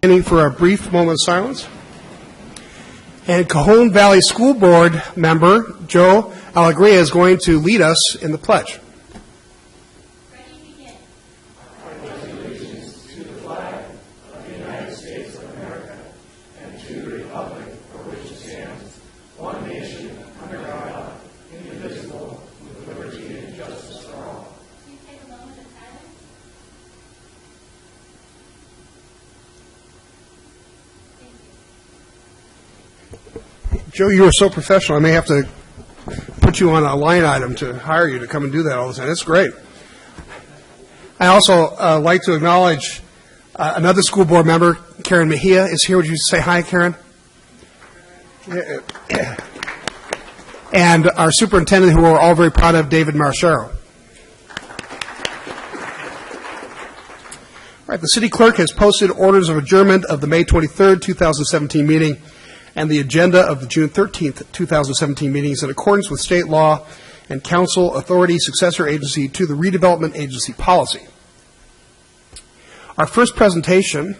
Standing for a brief moment of silence. And Cajon Valley School Board member Joe Alegria is going to lead us in the pledge. Joe, you are so professional. I may have to put you on a line item to hire you to come and do that all the time. That's great. I also like to acknowledge another school board member, Karen Mejia, is here. Would you say hi, Karen? And our superintendent, who we're all very proud of, David Marchero. All right, the city clerk has posted orders of adjournment of the May 23rd, 2017 meeting and the agenda of the June 13th, 2017 meetings in accordance with state law and council authority successor agency to the redevelopment agency policy. Our first presentation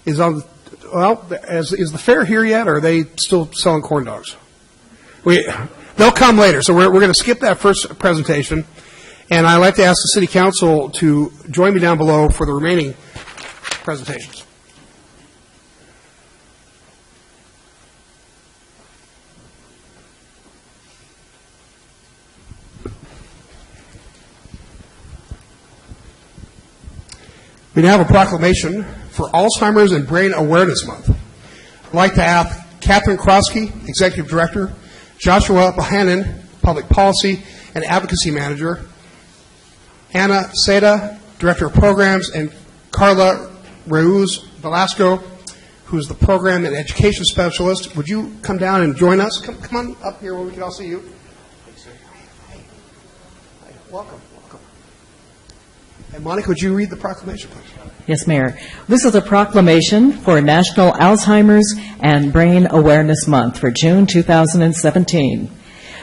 is on, is the fair here yet, or are they still selling corn dogs? They'll come later, so we're going to skip that first presentation, and I'd like to ask the city council to join me down below for the remaining presentations. We now have a proclamation for Alzheimer's and Brain Awareness Month. I'd like to ask Catherine Krosky, Executive Director, Joshua Bohannon, Public Policy and Advocacy Manager, Anna Seda, Director of Programs, and Carla Reus Velasco, who is the Program and Education Specialist. Would you come down and join us? Come on up here where we can all see you. Hi. Welcome. And Monica, would you read the proclamation, please? Yes, Mayor. This is a proclamation for National Alzheimer's and Brain Awareness Month for June 2017.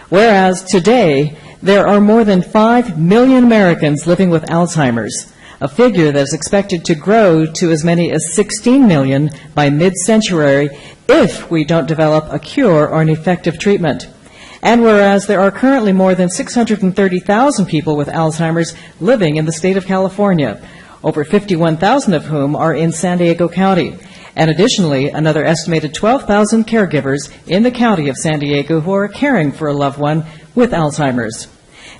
Whereas today, there are more than 5 million Americans living with Alzheimer's, a figure that is expected to grow to as many as 16 million by mid-century if we don't develop a cure or an effective treatment. And whereas there are currently more than 630,000 people with Alzheimer's living in the state of California, over 51,000 of whom are in San Diego County, and additionally another estimated 12,000 caregivers in the county of San Diego who are caring for a loved one with Alzheimer's.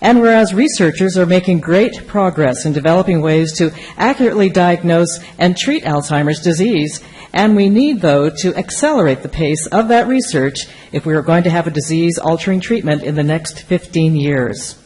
And whereas researchers are making great progress in developing ways to accurately diagnose and treat Alzheimer's disease, and we need, though, to accelerate the pace of that research if we are going to have a disease-altering treatment in the next 15 years.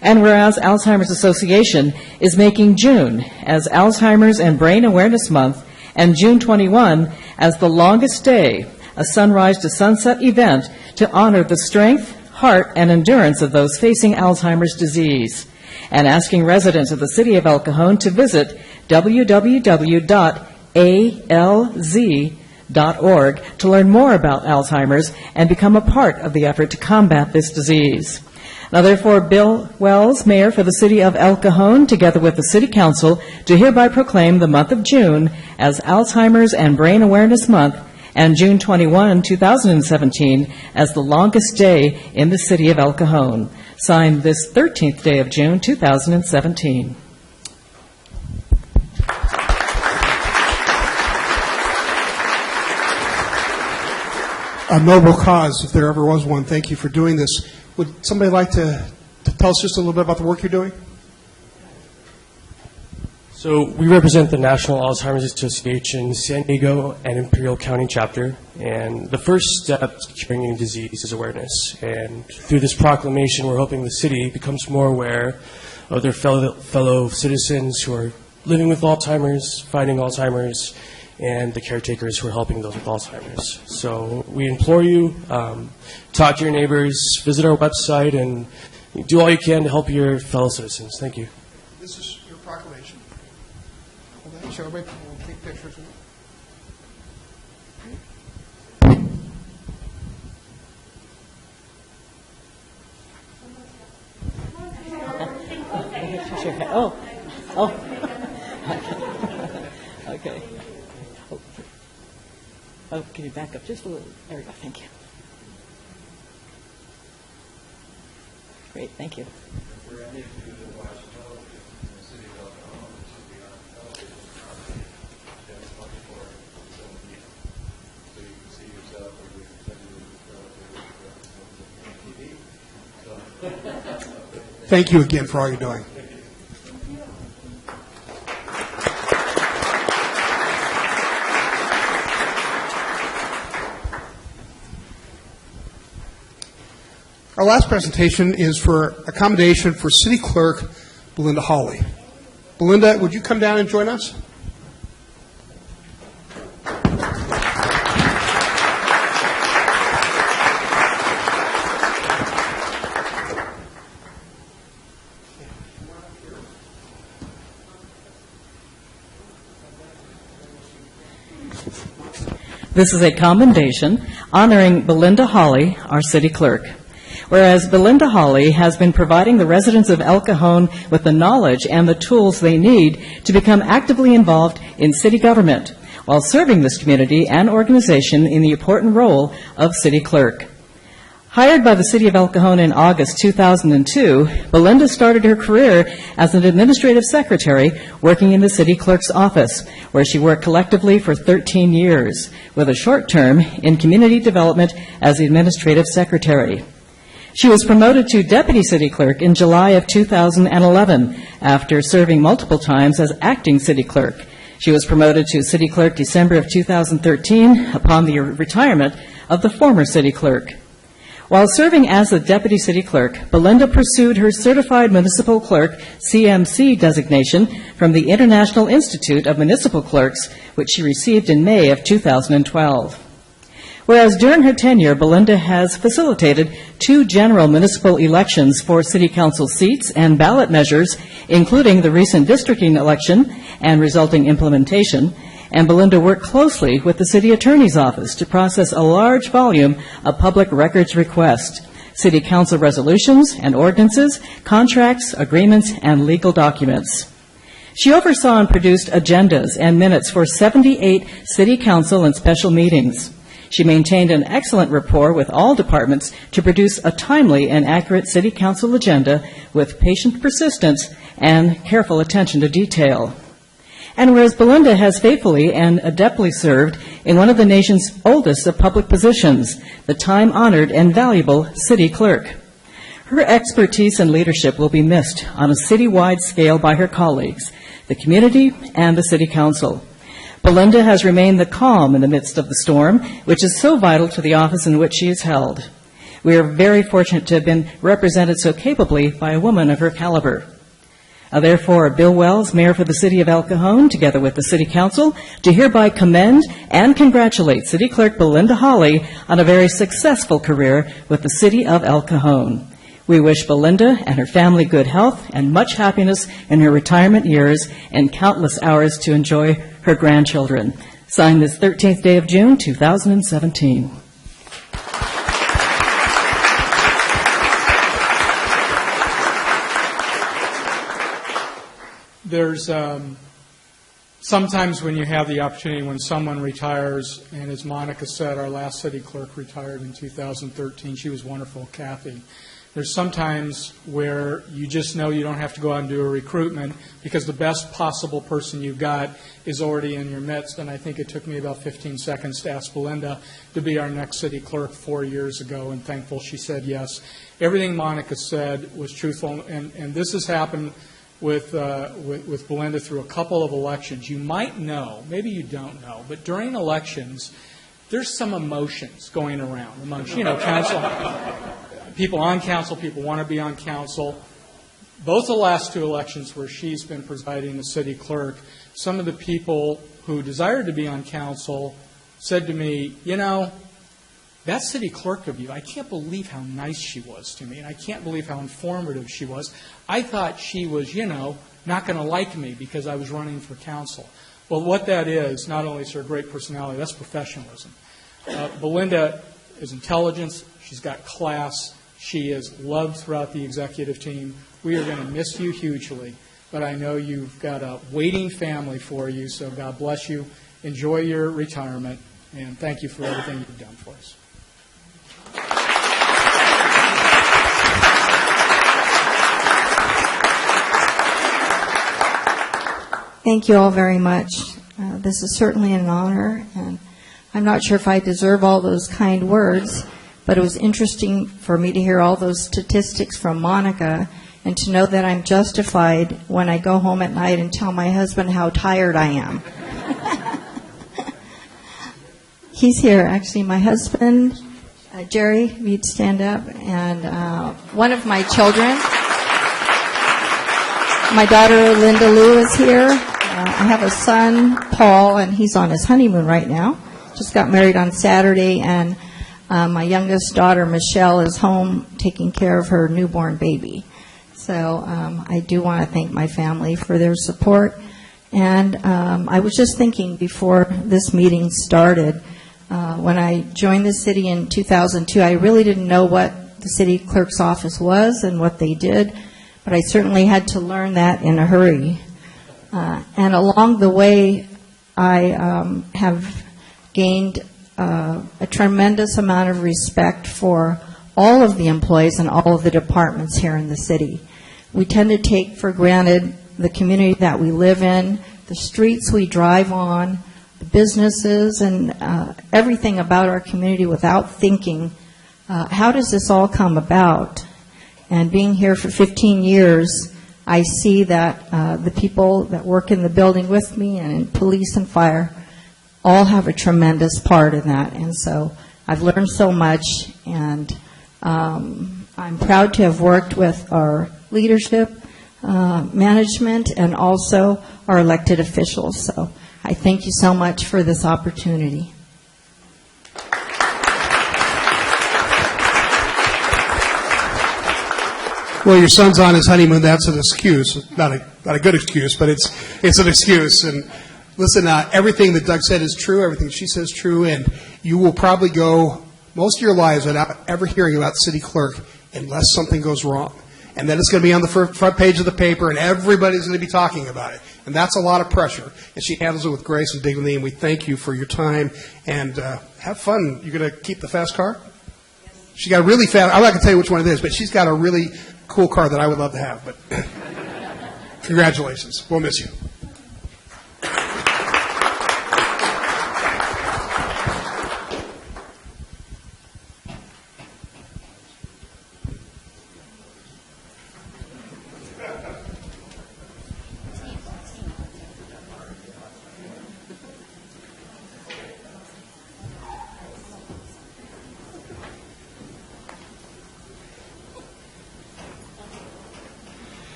And whereas Alzheimer's Association is making June as Alzheimer's and Brain Awareness Month and June 21 as the longest day, a sunrise to sunset event to honor the strength, heart, and endurance of those facing Alzheimer's disease, and asking residents of the city of El Cajon to visit www.alz.org to learn more about Alzheimer's and become a part of the effort to combat this disease. Now, therefore, Bill Wells, Mayor for the city of El Cajon, together with the City Council, do hereby proclaim the month of June as Alzheimer's and Brain Awareness Month and June 21, 2017 as the longest day in the city of El Cajon. Signed this 13th day of June, 2017. A noble cause, if there ever was one. Thank you for doing this. Would somebody like to tell us just a little bit about the work you're doing? So we represent the National Alzheimer's Association, San Diego and Imperial County chapter, and the first step to curing any disease is awareness. And through this proclamation, we're hoping the city becomes more aware of their fellow citizens who are living with Alzheimer's, fighting Alzheimer's, and the caretakers who are helping those with Alzheimer's. So we implore you, talk to your neighbors, visit our website, and do all you can to help your fellow citizens. Thank you. This is your proclamation. Hold on, show everybody. We'll take pictures of it. Oh. Okay. Oh, can you back up just a little? There we go. Thank you. Great. Thank you. Thank you again for all you're doing. Our last presentation is for accommodation for City Clerk Belinda Hawley. Belinda, would you come down and join us? This is a commendation honoring Belinda Hawley, our city clerk. Whereas Belinda Hawley has been providing the residents of El Cajon with the knowledge and the tools they need to become actively involved in city government while serving this community and organization in the important role of city clerk. Hired by the City of El Cajon in August 2002, Belinda started her career as an administrative secretary working in the city clerk's office, where she worked collectively for 13 years, with a short term in community development as the administrative secretary. She was promoted to deputy city clerk in July of 2011 after serving multiple times as acting city clerk. She was promoted to city clerk December of 2013 upon the retirement of the former city clerk. While serving as the deputy city clerk, Belinda pursued her certified municipal clerk CMC designation from the International Institute of Municipal Clerks, which she received in May of 2012. Whereas during her tenure, Belinda has facilitated 2 general municipal elections for city council seats and ballot measures, including the recent districting election and resulting implementation, and Belinda worked closely with the city attorney's office to process a large volume of public records requests, city council resolutions and ordinances, contracts, agreements, and legal documents. She oversaw and produced agendas and minutes for 78 city council and special meetings. She maintained an excellent rapport with all departments to produce a timely and accurate city council agenda with patient persistence and careful attention to detail. And whereas Belinda has faithfully and adeptly served in one of the nation's oldest of public positions, the time-honored and valuable city clerk, her expertise and leadership will be missed on a citywide scale by her colleagues, the community, and the city council. Belinda has remained the calm in the midst of the storm, which is so vital to the office in which she is held. We are very fortunate to have been represented so capably by a woman of her caliber. Therefore, Bill Wells, Mayor for the City of El Cajon, together with the City Council, to hereby commend and congratulate City Clerk Belinda Hawley on a very successful career with the City of El Cajon. We wish Belinda and her family good health and much happiness in her retirement years and countless hours to enjoy her grandchildren. Signed this 13th day of June, 2017. There's sometimes when you have the opportunity when someone retires, and as Monica said, our last city clerk retired in 2013. She was wonderful, Kathy. There's sometimes where you just know you don't have to go out and do a recruitment because the best possible person you've got is already in your midst. And I think it took me about 15 seconds to ask Belinda to be our next city clerk 4 years ago, and thankful she said yes. Everything Monica said was truthful, and this has happened with Belinda through a couple of elections. You might know, maybe you don't know, but during elections, there's some emotions going around amongst, council, people on council, people want to be on council. Both the last 2 elections where she's been presiding as city clerk, some of the people who desired to be on council said to me, that city clerk of you, I can't believe how nice she was to me, and I can't believe how informative she was. I thought she was, not going to like me because I was running for council. Well, what that is, not only is her great personality, that's professionalism. Belinda is intelligence. She's got class. She is loved throughout the executive team. We are going to miss you hugely, but I know you've got a waiting family for you, so God bless you. Enjoy your retirement. And thank you for everything you've done for us. Thank you all very much. This is certainly an honor, and I'm not sure if I deserve all those kind words, but it was interesting for me to hear all those statistics from Monica and to know that I'm justified when I go home at night and tell my husband how tired I am. He's here, actually, my husband, Jerry, if you'd stand up, and one of my children. My daughter, Linda Lou, is here. I have a son, Paul, and he's on his honeymoon right now. Just got married on Saturday, and my youngest daughter, Michelle, is home taking care of her newborn baby. So I do want to thank my family for their support. And I was just thinking before this meeting started, when I joined the city in 2002, I really didn't know what the city clerk's office was and what they did, but I certainly had to learn that in a hurry. And along the way, I have gained a tremendous amount of respect for all of the employees and all of the departments here in the city. We tend to take for granted the community that we live in, the streets we drive on, the businesses, and everything about our community without thinking, how does this all come about? And being here for 15 years, I see that the people that work in the building with me and in police and fire all have a tremendous part in that. And so I've learned so much, and I'm proud to have worked with our leadership, management, and also our elected officials. So I thank you so much for this opportunity. Well, your son's on his honeymoon. That's an excuse. Not a good excuse, but it's an excuse. And listen, everything that Doug said is true. Everything she says is true. And you will probably go most of your lives without ever hearing about city clerk unless something goes wrong. And then it's going to be on the front page of the paper, and everybody's going to be talking about it. And that's a lot of pressure. And she handles it with grace and dignity, and we thank you for your time. And have fun. You're going to keep the fast car? She got a really fast, I'm not going to tell you which one it is, but she's got a really cool car that I would love to have. But congratulations. We'll miss you.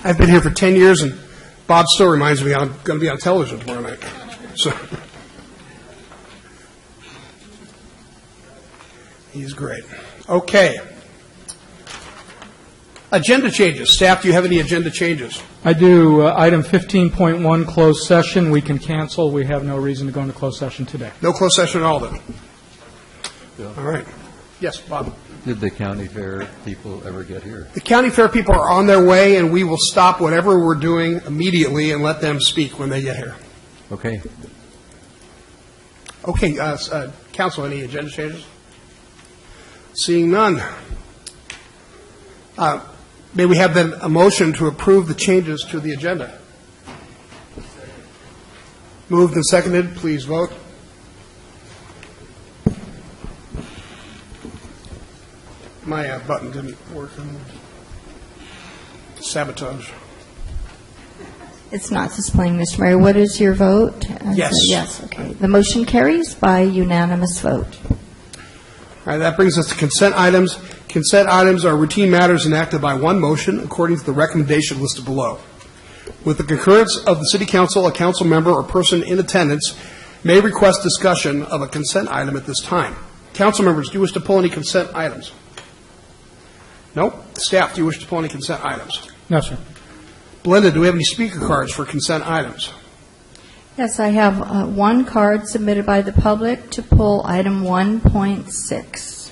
I've been here for 10 years, and Bob still reminds me I'm going to be on television tomorrow night. So he's great. Okay. Agenda changes. Staff, do you have any agenda changes? I do. Item 15.1, closed session. We can cancel. We have no reason to go into closed session today. No closed session at all, then? All right. Yes, Bob. Did the county fair people ever get here? The county fair people are on their way, and we will stop whatever we're doing immediately and let them speak when they get here. Okay. Okay, Council, any agenda changes? Seeing none. May we have then a motion to approve the changes to the agenda? Moved and seconded. Please vote. My button didn't work. Sabotage. It's not displaying, Mr. Mayor. What is your vote? Yes. Yes, okay. The motion carries by unanimous vote. All right, that brings us to consent items. Consent items are routine matters enacted by one motion according to the recommendation listed below. With the concurrence of the City Council, a council member or person in attendance may request discussion of a consent item at this time. Council members, do you wish to pull any consent items? No? Staff, do you wish to pull any consent items? No, sir. Belinda, do we have any speaker cards for consent items? Yes, I have one card submitted by the public to pull item 1.6.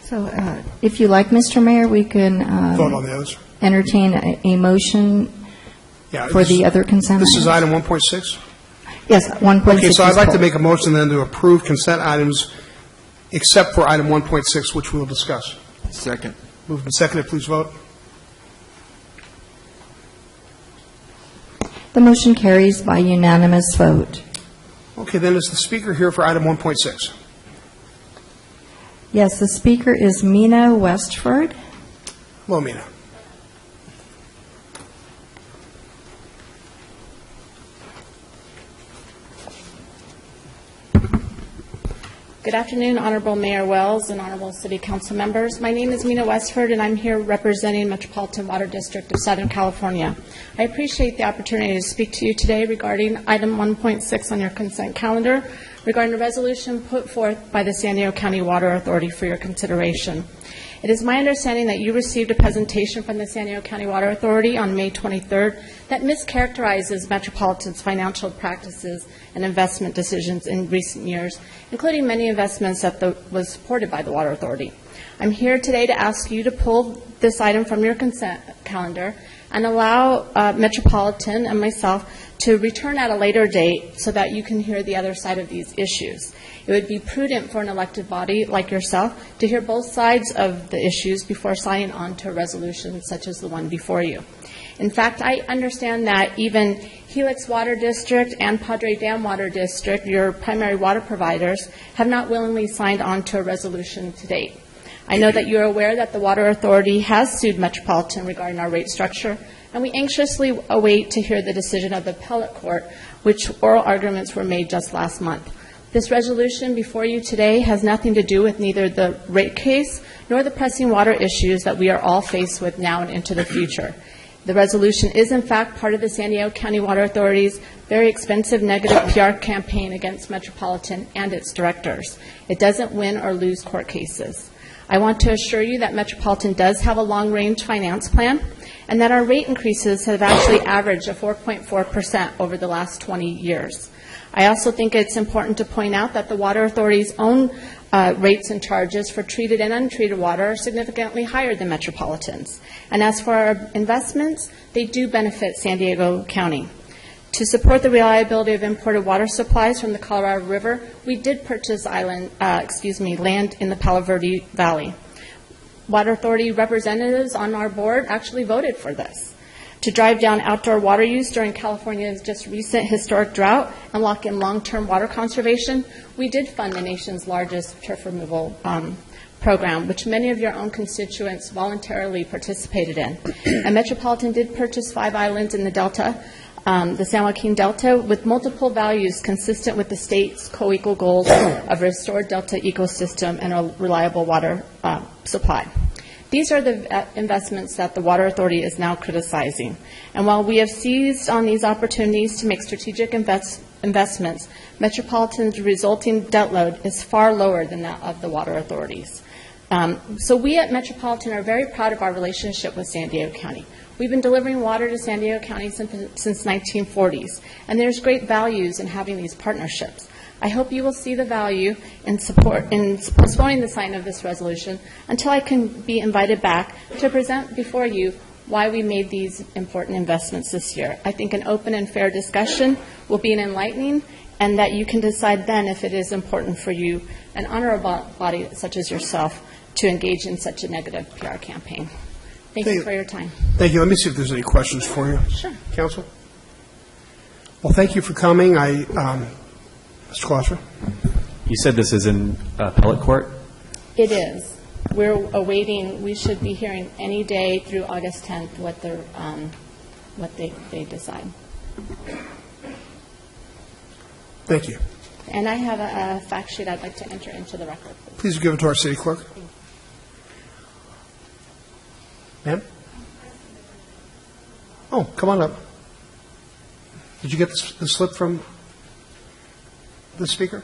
So if you like, Mr. Mayor, we can Vote on the others. entertain a motion Yeah, for the other consent This is items. item 1.6? Yes, 1.6 Okay, so I'd is like to pulled. make a motion then to approve consent items except for item 1.6, which we will discuss. Second. Moved and seconded, please vote. The motion carries by unanimous vote. Okay, then is the speaker here for item 1.6? Yes, the speaker is Mina Westford. Hello, Mina. Good afternoon, Honorable Mayor Wells and Honorable City Council members. My name is Mina Westford, and I'm here representing Metropolitan Water District of Southern California. I appreciate the opportunity to speak to you today regarding item 1.6 on your consent calendar, regarding a resolution put forth by the San Diego County Water Authority for your consideration. It is my understanding that you received a presentation from the San Diego County Water Authority on May 23rd that mischaracterizes Metropolitan's financial practices and investment decisions in recent years, including many investments that was supported by the Water Authority. I'm here today to ask you to pull this item from your consent calendar and allow Metropolitan and myself to return at a later date so that you can hear the other side of these issues. It would be prudent for an elected body like yourself to hear both sides of the issues before signing on to a resolution such as the one before you. In fact, I understand that even Helix Water District and Padre Dam Water District, your primary water providers, have not willingly signed on to a resolution to date. I know that you're aware that the Water Authority has sued Metropolitan regarding our rate structure, and we anxiously await to hear the decision of the appellate court, which oral arguments were made just last month. This resolution before you today has nothing to do with neither the rate case nor the pressing water issues that we are all faced with now and into the future. The resolution is, in fact, part of the San Diego County Water Authority's very expensive negative PR campaign against Metropolitan and its directors. It doesn't win or lose court cases. I want to assure you that Metropolitan does have a long-range finance plan and that our rate increases have actually averaged a 4.4% over the last 20 years. I also think it's important to point out that the Water Authority's own rates and charges for treated and untreated water are significantly higher than Metropolitan's. And as for our investments, they do benefit San Diego County. To support the reliability of imported water supplies from the Colorado River, we did purchase land in the Palo Verde Valley. Water Authority representatives on our board actually voted for this. To drive down outdoor water use during California's just recent historic drought and lock in long-term water conservation, we did fund the nation's largest turf removal program, which many of your own constituents voluntarily participated in. And Metropolitan did purchase 5 islands in the Delta, the San Joaquin Delta, with multiple values consistent with the state's co-equal goals of restored Delta ecosystem and a reliable water supply. These are the investments that the Water Authority is now criticizing. And while we have seized on these opportunities to make strategic investments, Metropolitan's resulting debt load is far lower than that of the Water Authorities. So we at Metropolitan are very proud of our relationship with San Diego County. We've been delivering water to San Diego County since 1940s, and there's great values in having these partnerships. I hope you will see the value in postponing the sign of this resolution until I can be invited back to present before you why we made these important investments this year. I think an open and fair discussion will be an enlightening, and that you can decide then if it is important for you, an honorable body such as yourself, to engage in such a negative PR campaign. Thank you for your time. Thank you. Let me see if there's any questions for you. Sure. Counsel? Well, thank you for coming. Mr. Klosser? You said this is in appellate court? It is. We're awaiting, we should be hearing any day through August 10th what they decide. Thank you. And I have a fact sheet I'd like to enter into the record. Please give it to our city clerk. Ma'am? Oh, come on up. Did you get the slip from the speaker?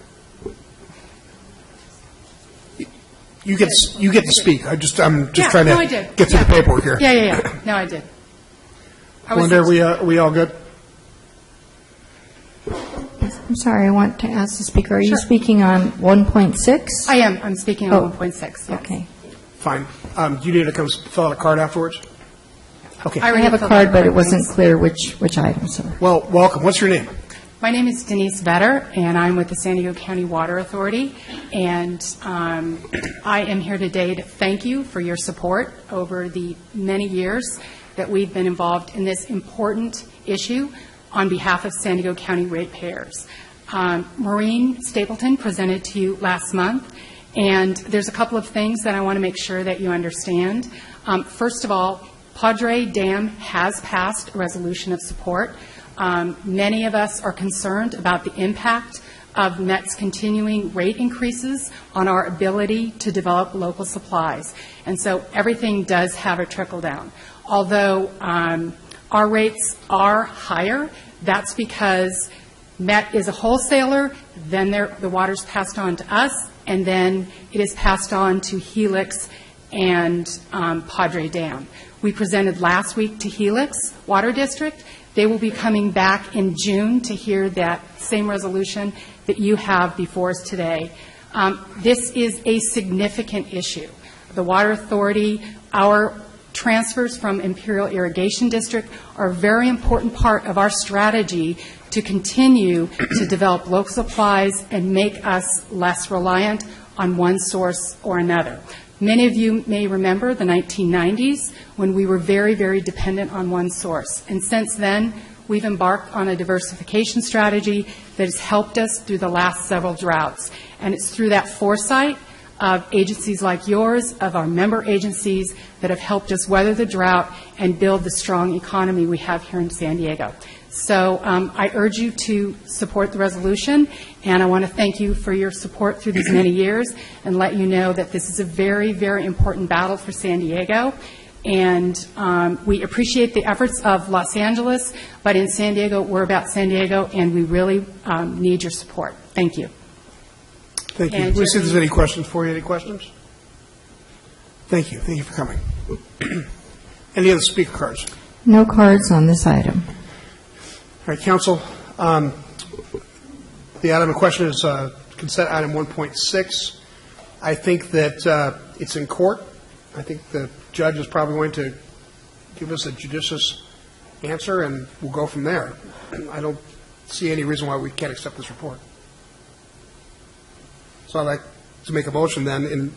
You get to speak. I'm just trying to get to the paperwork here. Yeah. No, I did. Linda, are we all good? I'm sorry, I want to ask the speaker, are you speaking on 1.6? I am. I'm speaking on 1.6. Yes. Okay. Fine. Do you need to come fill out a card afterwards? Okay. I have a card, but it wasn't clear which item, sir. Well, welcome. What's your name? My name is Denise Vetter, and I'm with the San Diego County Water Authority. And I am here today to thank you for your support over the many years that we've been involved in this important issue on behalf of San Diego County ratepayers. Maureen Stapleton presented to you last month, and there's a couple of things that I want to make sure that you understand. First of all, Padre Dam has passed a resolution of support. Many of us are concerned about the impact of MET's continuing rate increases on our ability to develop local supplies. And so everything does have a trickle down. Although our rates are higher, that's because MET is a wholesaler, then the water's passed on to us, and then it is passed on to Helix and Padre Dam. We presented last week to Helix Water District. They will be coming back in June to hear that same resolution that you have before us today. This is a significant issue. The Water Authority, our transfers from Imperial Irrigation District are a very important part of our strategy to continue to develop local supplies and make us less reliant on one source or another. Many of you may remember the 1990s when we were very, very dependent on one source. And since then, we've embarked on a diversification strategy that has helped us through the last several droughts. And it's through that foresight of agencies like yours, of our member agencies, that have helped us weather the drought and build the strong economy we have here in San Diego. So I urge you to support the resolution, and I want to thank you for your support through these many years and let you know that this is a very, very important battle for San Diego. And we appreciate the efforts of Los Angeles, but in San Diego, we're about San Diego, and we really need your support. Thank you. Thank you. And Let's see if there's Jeremy- any questions for you. Any questions? Thank you. Thank you for coming. Any other speaker cards? No cards on this item. All right, council. The item in question is consent item 1.6. I think that it's in court. I think the judge is probably going to give us a judicious answer, and we'll go from there. I don't see any reason why we can't accept this report. So I'd like to make a motion then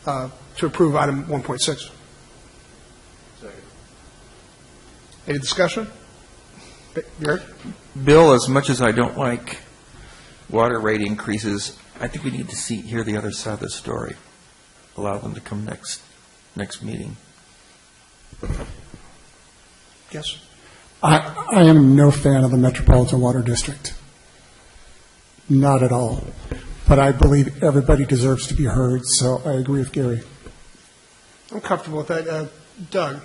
to approve item 1.6. Any discussion? Gary? Bill, as much as I don't like water rate increases, I think we need to hear the other side of the story. Allow them to come next meeting. Yes. I am no fan of the Metropolitan Water District. Not at all. But I believe everybody deserves to be heard, so I agree with Gary. I'm comfortable with that. Doug,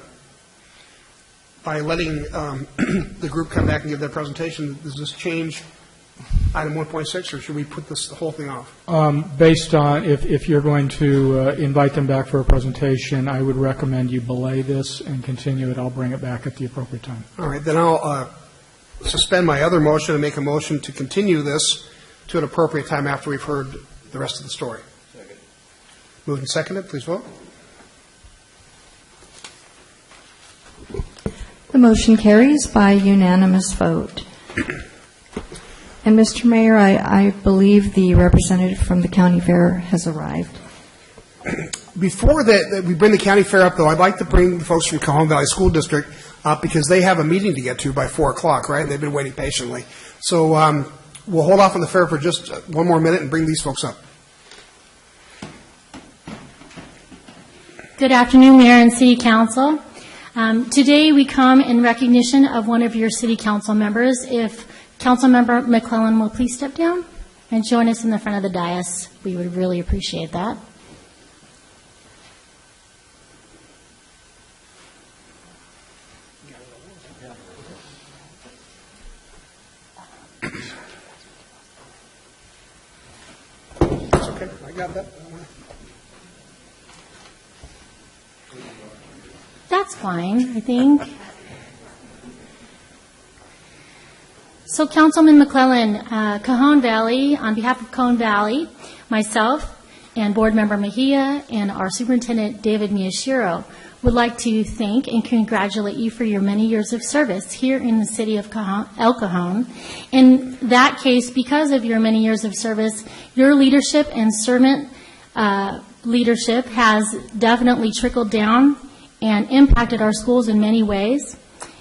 by letting the group come back and give their presentation, does this change item 1.6, or should we put the whole thing off? Based on, if you're going to invite them back for a presentation, I would recommend you belay this and continue it. I'll bring it back at the appropriate time. All right, then I'll suspend my other motion and make a motion to continue this to an appropriate time after we've heard the rest of the story. Second. Moved and seconded. Please vote. The motion carries by unanimous vote. And, Mr. Mayor, I believe the representative from the county fair has arrived. Before we bring the county fair up, though, I'd like to bring the folks from Cajon Valley School District up because they have a meeting to get to by 4 o'clock, right? They've been waiting patiently. So we'll hold off on the fair for just one more minute and bring these folks up. Good afternoon, Mayor and City Council. Today we come in recognition of one of your City Council members. If Councilmember McClellan will please step down and join us in the front of the dais, we would really appreciate that. That's okay. I got that. That's fine, I think. So, Councilman McClellan, Cajon Valley, on behalf of Cajon Valley, myself, and Board Member Mejia and our Superintendent David Miyashiro would like to thank and congratulate you for your many years of service here in the city of El Cajon. In that case, because of your many years of service, your leadership and servant leadership has definitely trickled down and impacted our schools in many ways,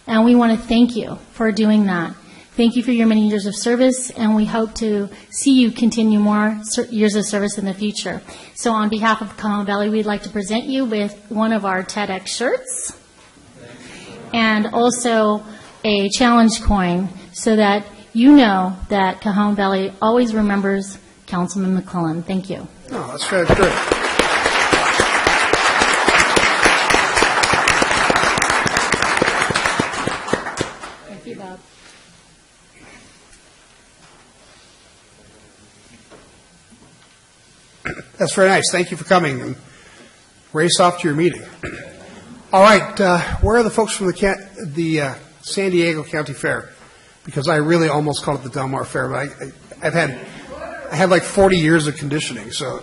and we want to thank you for doing that. Thank you for your many years of service, and we hope to see you continue more years of service in the future. So on behalf of Cajon Valley, we'd like to present you with one of our TEDx shirts and also a challenge coin so that you know that Cajon Valley always remembers Councilman McClellan. Thank you. Oh, that's very good. Thank you, Bob. That's very nice. Thank you for coming, and race off to your meeting. All right, where are the folks from the San Diego County Fair? Because I really almost called it the Del Mar Fair, but I had like 40 years of conditioning. So,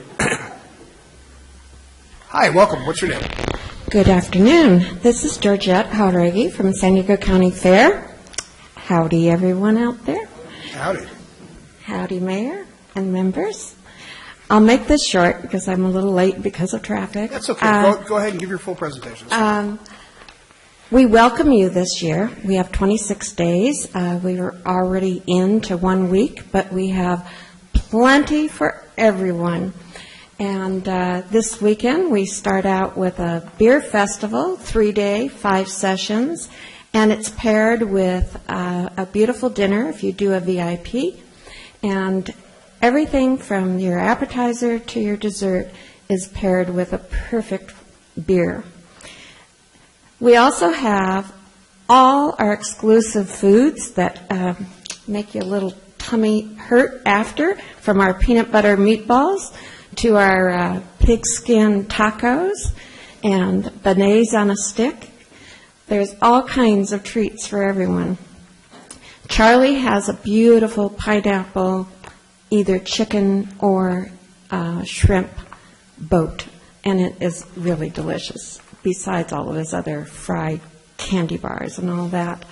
hi, welcome. What's your name? Good afternoon. This is Georgette Hauregi from San Diego County Fair. Howdy, everyone out there. Howdy. Howdy, Mayor and members. I'll make this short because I'm a little late because of traffic. That's okay. Go ahead and give your full presentation. We welcome you this year. We have 26 days. We are already into 1 week, but we have plenty for everyone. And this weekend, we start out with a beer festival, 3-day, 5 sessions, and it's paired with a beautiful dinner if you do a VIP. And everything from your appetizer to your dessert is paired with a perfect beer. We also have all our exclusive foods that make you a little tummy hurt after, from our peanut butter meatballs to our pigskin tacos and beignets on a stick. There's all kinds of treats for everyone. Charlie has a beautiful pineapple, either chicken or shrimp boat, and it is really delicious, besides all of his other fried candy bars and all that.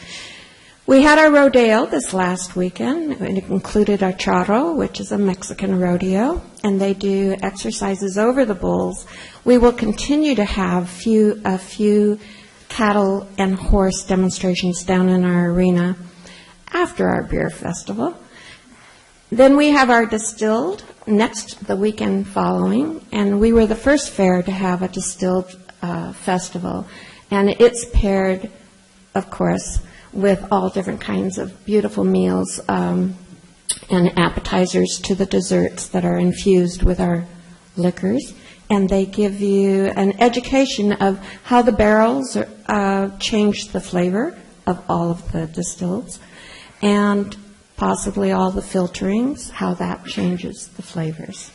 We had our rodeo this last weekend. It included our charro, which is a Mexican rodeo, and they do exercises over the bulls. We will continue to have a few cattle and horse demonstrations down in our arena after our beer festival. Then we have our distilled the weekend following, and we were the first fair to have a distilled festival, and it's paired, of course, with all different kinds of beautiful meals and appetizers to the desserts that are infused with our liquors, and they give you an education of how the barrels change the flavor of all of the distills, and possibly all the filterings, how that changes the flavors.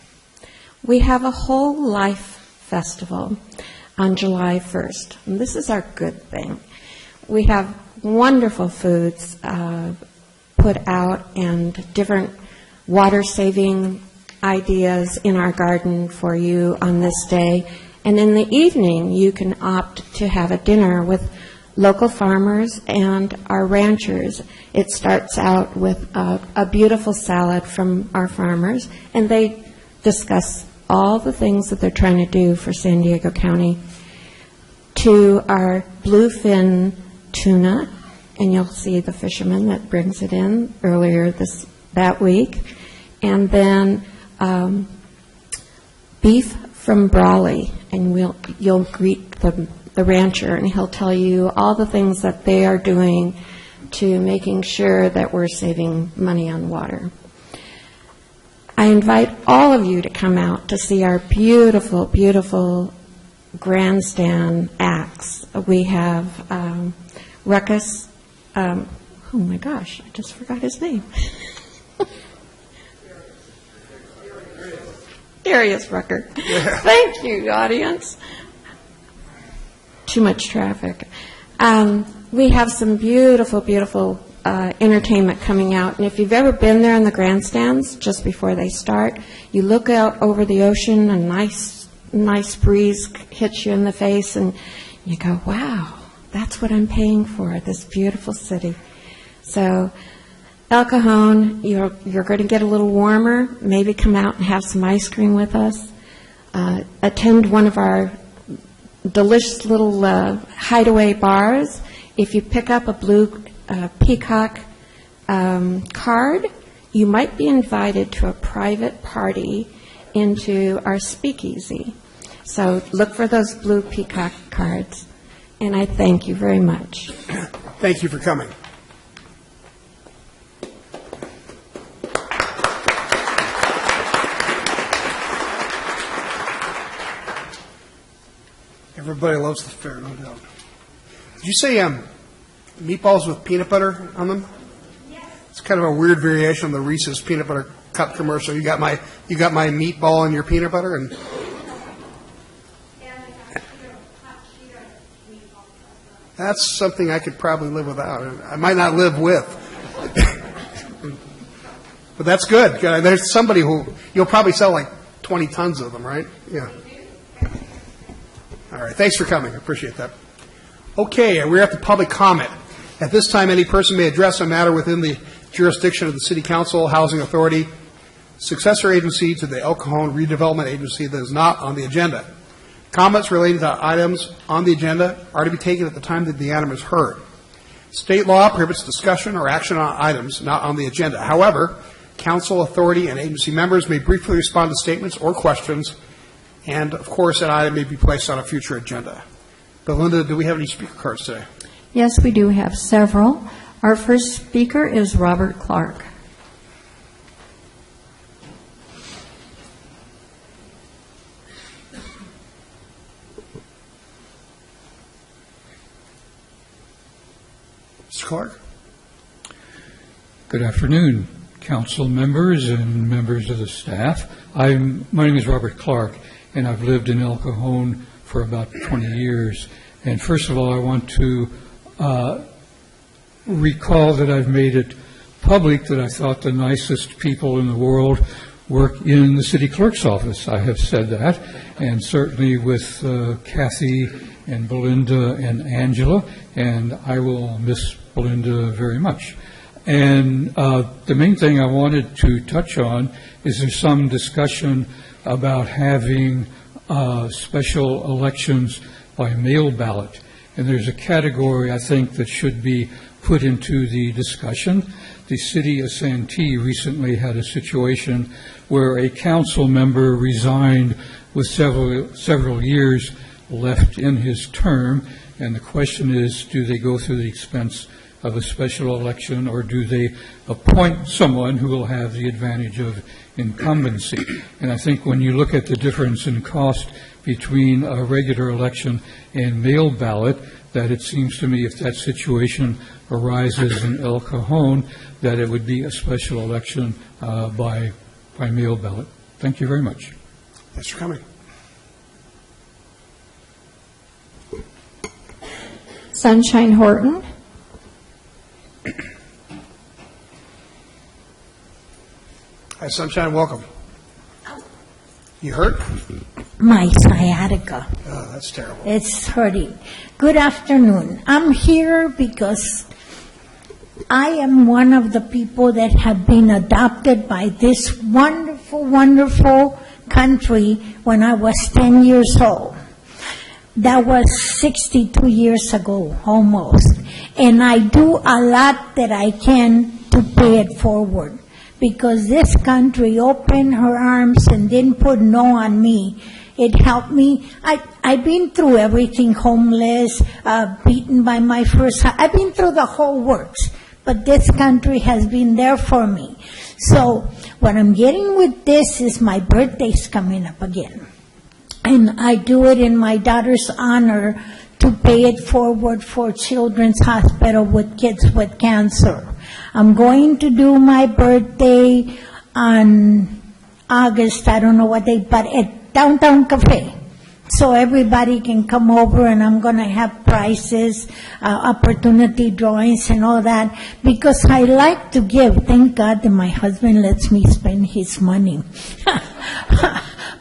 We have a whole life festival on July 1st, and this is our good thing. We have wonderful foods put out and different water-saving ideas in our garden for you on this day. And in the evening, you can opt to have a dinner with local farmers and our ranchers. It starts out with a beautiful salad from our farmers, and they discuss all the things that they're trying to do for San Diego County, to our bluefin tuna, and you'll see the fisherman that brings it in earlier that week, and then beef from Brawley, and you'll greet the rancher, and he'll tell you all the things that they are doing to making sure that we're saving money on water. I invite all of you to come out to see our beautiful, beautiful grandstand acts. We have Ruckus, oh my gosh, I just forgot his name. Darius Rucker. Yeah. Thank you, audience. Too much traffic. We have some beautiful, beautiful entertainment coming out. And if you've ever been there in the grandstands, just before they start, you look out over the ocean, a nice breeze hits you in the face, and you go, wow, that's what I'm paying for, this beautiful city. So El Cajon, you're going to get a little warmer. Maybe come out and have some ice cream with us. Attend one of our delicious little hideaway bars. If you pick up a blue peacock card, you might be invited to a private party into our speakeasy. So look for those blue peacock cards. And I thank you very much. Thank you for coming. Everybody loves the fair, no doubt. Did you say meatballs with peanut butter on them? Yes. It's kind of a weird variation on the Reese's peanut butter cup commercial. You got my meatball and your peanut butter, and that's something I could probably live without. I might not live with, but that's good. There's somebody who you'll probably sell like 20 tons of them, right? Yeah. All right. Thanks for coming. I appreciate that. Okay, we're at the public comment. At this time, any person may address a matter within the jurisdiction of the City Council, Housing Authority, successor agency to the El Cajon Redevelopment Agency that is not on the agenda. Comments relating to items on the agenda are to be taken at the time that the item is heard. State law prohibits discussion or action on items not on the agenda. However, council, authority, and agency members may briefly respond to statements or questions, and, of course, that item may be placed on a future agenda. Belinda, do we have any speaker cards today? Yes, we do have several. Our first speaker is Robert Clark. Mr. Clark? Good afternoon, council members and members of the staff. My name is Robert Clark, and I've lived in El Cajon for about 20 years. And first of all, I want to recall that I've made it public that I thought the nicest people in the world work in the city clerk's office. I have said that, and certainly with Kathy and Belinda and Angela, and I will miss Belinda very much. And the main thing I wanted to touch on is there's some discussion about having special elections by mail ballot. And there's a category, I think, that should be put into the discussion. The city of Santee recently had a situation where a council member resigned with several years left in his term. And the question is, do they go through the expense of a special election, or do they appoint someone who will have the advantage of incumbency? And I think when you look at the difference in cost between a regular election and mail ballot, that it seems to me if that situation arises in El Cajon, that it would be a special election by mail ballot. Thank you very much. Thanks for coming. Sunshine Horton. Hi, Sunshine. Welcome. You hurt? My sciatica. Oh, that's terrible. It's hurting. Good afternoon. I'm here because I am one of the people that have been adopted by this wonderful, wonderful country when I was 10 years old. That was 62 years ago, almost. And I do a lot that I can to pay it forward, because this country opened her arms and didn't put no on me. It helped me. I've been through everything, homeless, beaten by my first husband. I've been through the whole works, but this country has been there for me. So what I'm getting with this is my birthday's coming up again. And I do it in my daughter's honor to pay it forward for Children's Hospital with kids with cancer. I'm going to do my birthday on August, I don't know what day, but at Downtown Cafe. so everybody can come over, and I'm going to have prizes, opportunity drawings and all that, because I like to give. Thank God that my husband lets me spend his money.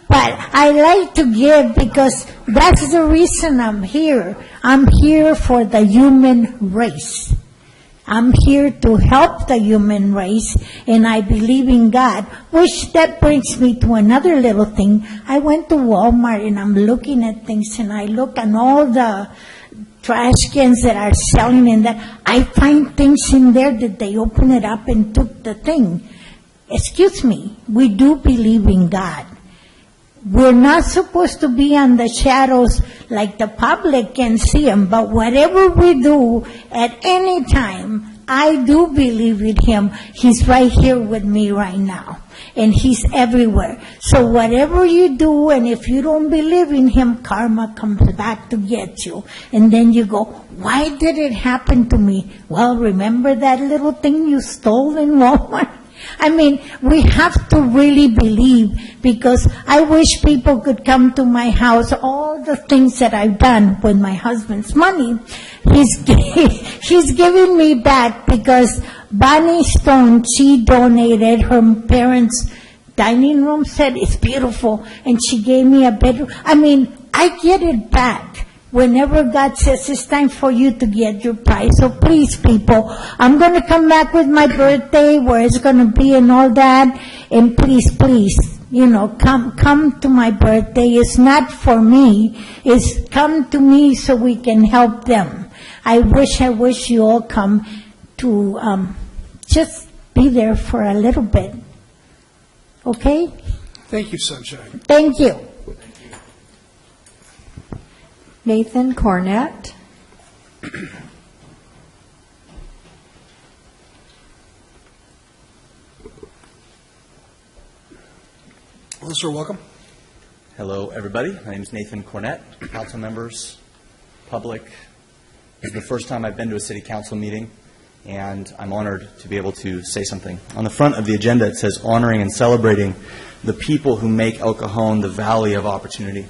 But I like to give because that's the reason I'm here. I'm here for the human race. I'm here to help the human race, and I believe in God, which that brings me to another little thing. I went to Walmart, and I'm looking at things, and I look at all the trash cans that are selling in that. I find things in there that they open it up and took the thing. Excuse me, we do believe in God. We're not supposed to be on the shadows like the public can see them, but whatever we do at any time, I do believe in Him. He's right here with me right now, and He's everywhere. So whatever you do, and if you don't believe in Him, karma comes back to get you. And then you go, why did it happen to me? Well, remember that little thing you stole in Walmart? I mean, we have to really believe, because I wish people could come to my house. All the things that I've done with my husband's money, he's giving me back, because Bonnie Stone, she donated her parents' dining room set. It's beautiful, and she gave me a bedroom. I mean, I get it back. Whenever God says it's time for you to get your prize. So please, people, I'm going to come back with my birthday, where it's going to be and all that. And please, come to my birthday. It's not for me. It's come to me so we can help them. I wish you all come to just be there for a little bit. Okay? Thank you, Sunshine. Thank you. Nathan Cornett. Hello, sir. Welcome. Hello, everybody. My name is Nathan Cornett. Council members, public. This is the first time I've been to a city council meeting, and I'm honored to be able to say something. On the front of the agenda, it says honoring and celebrating the people who make El Cajon the Valley of Opportunity.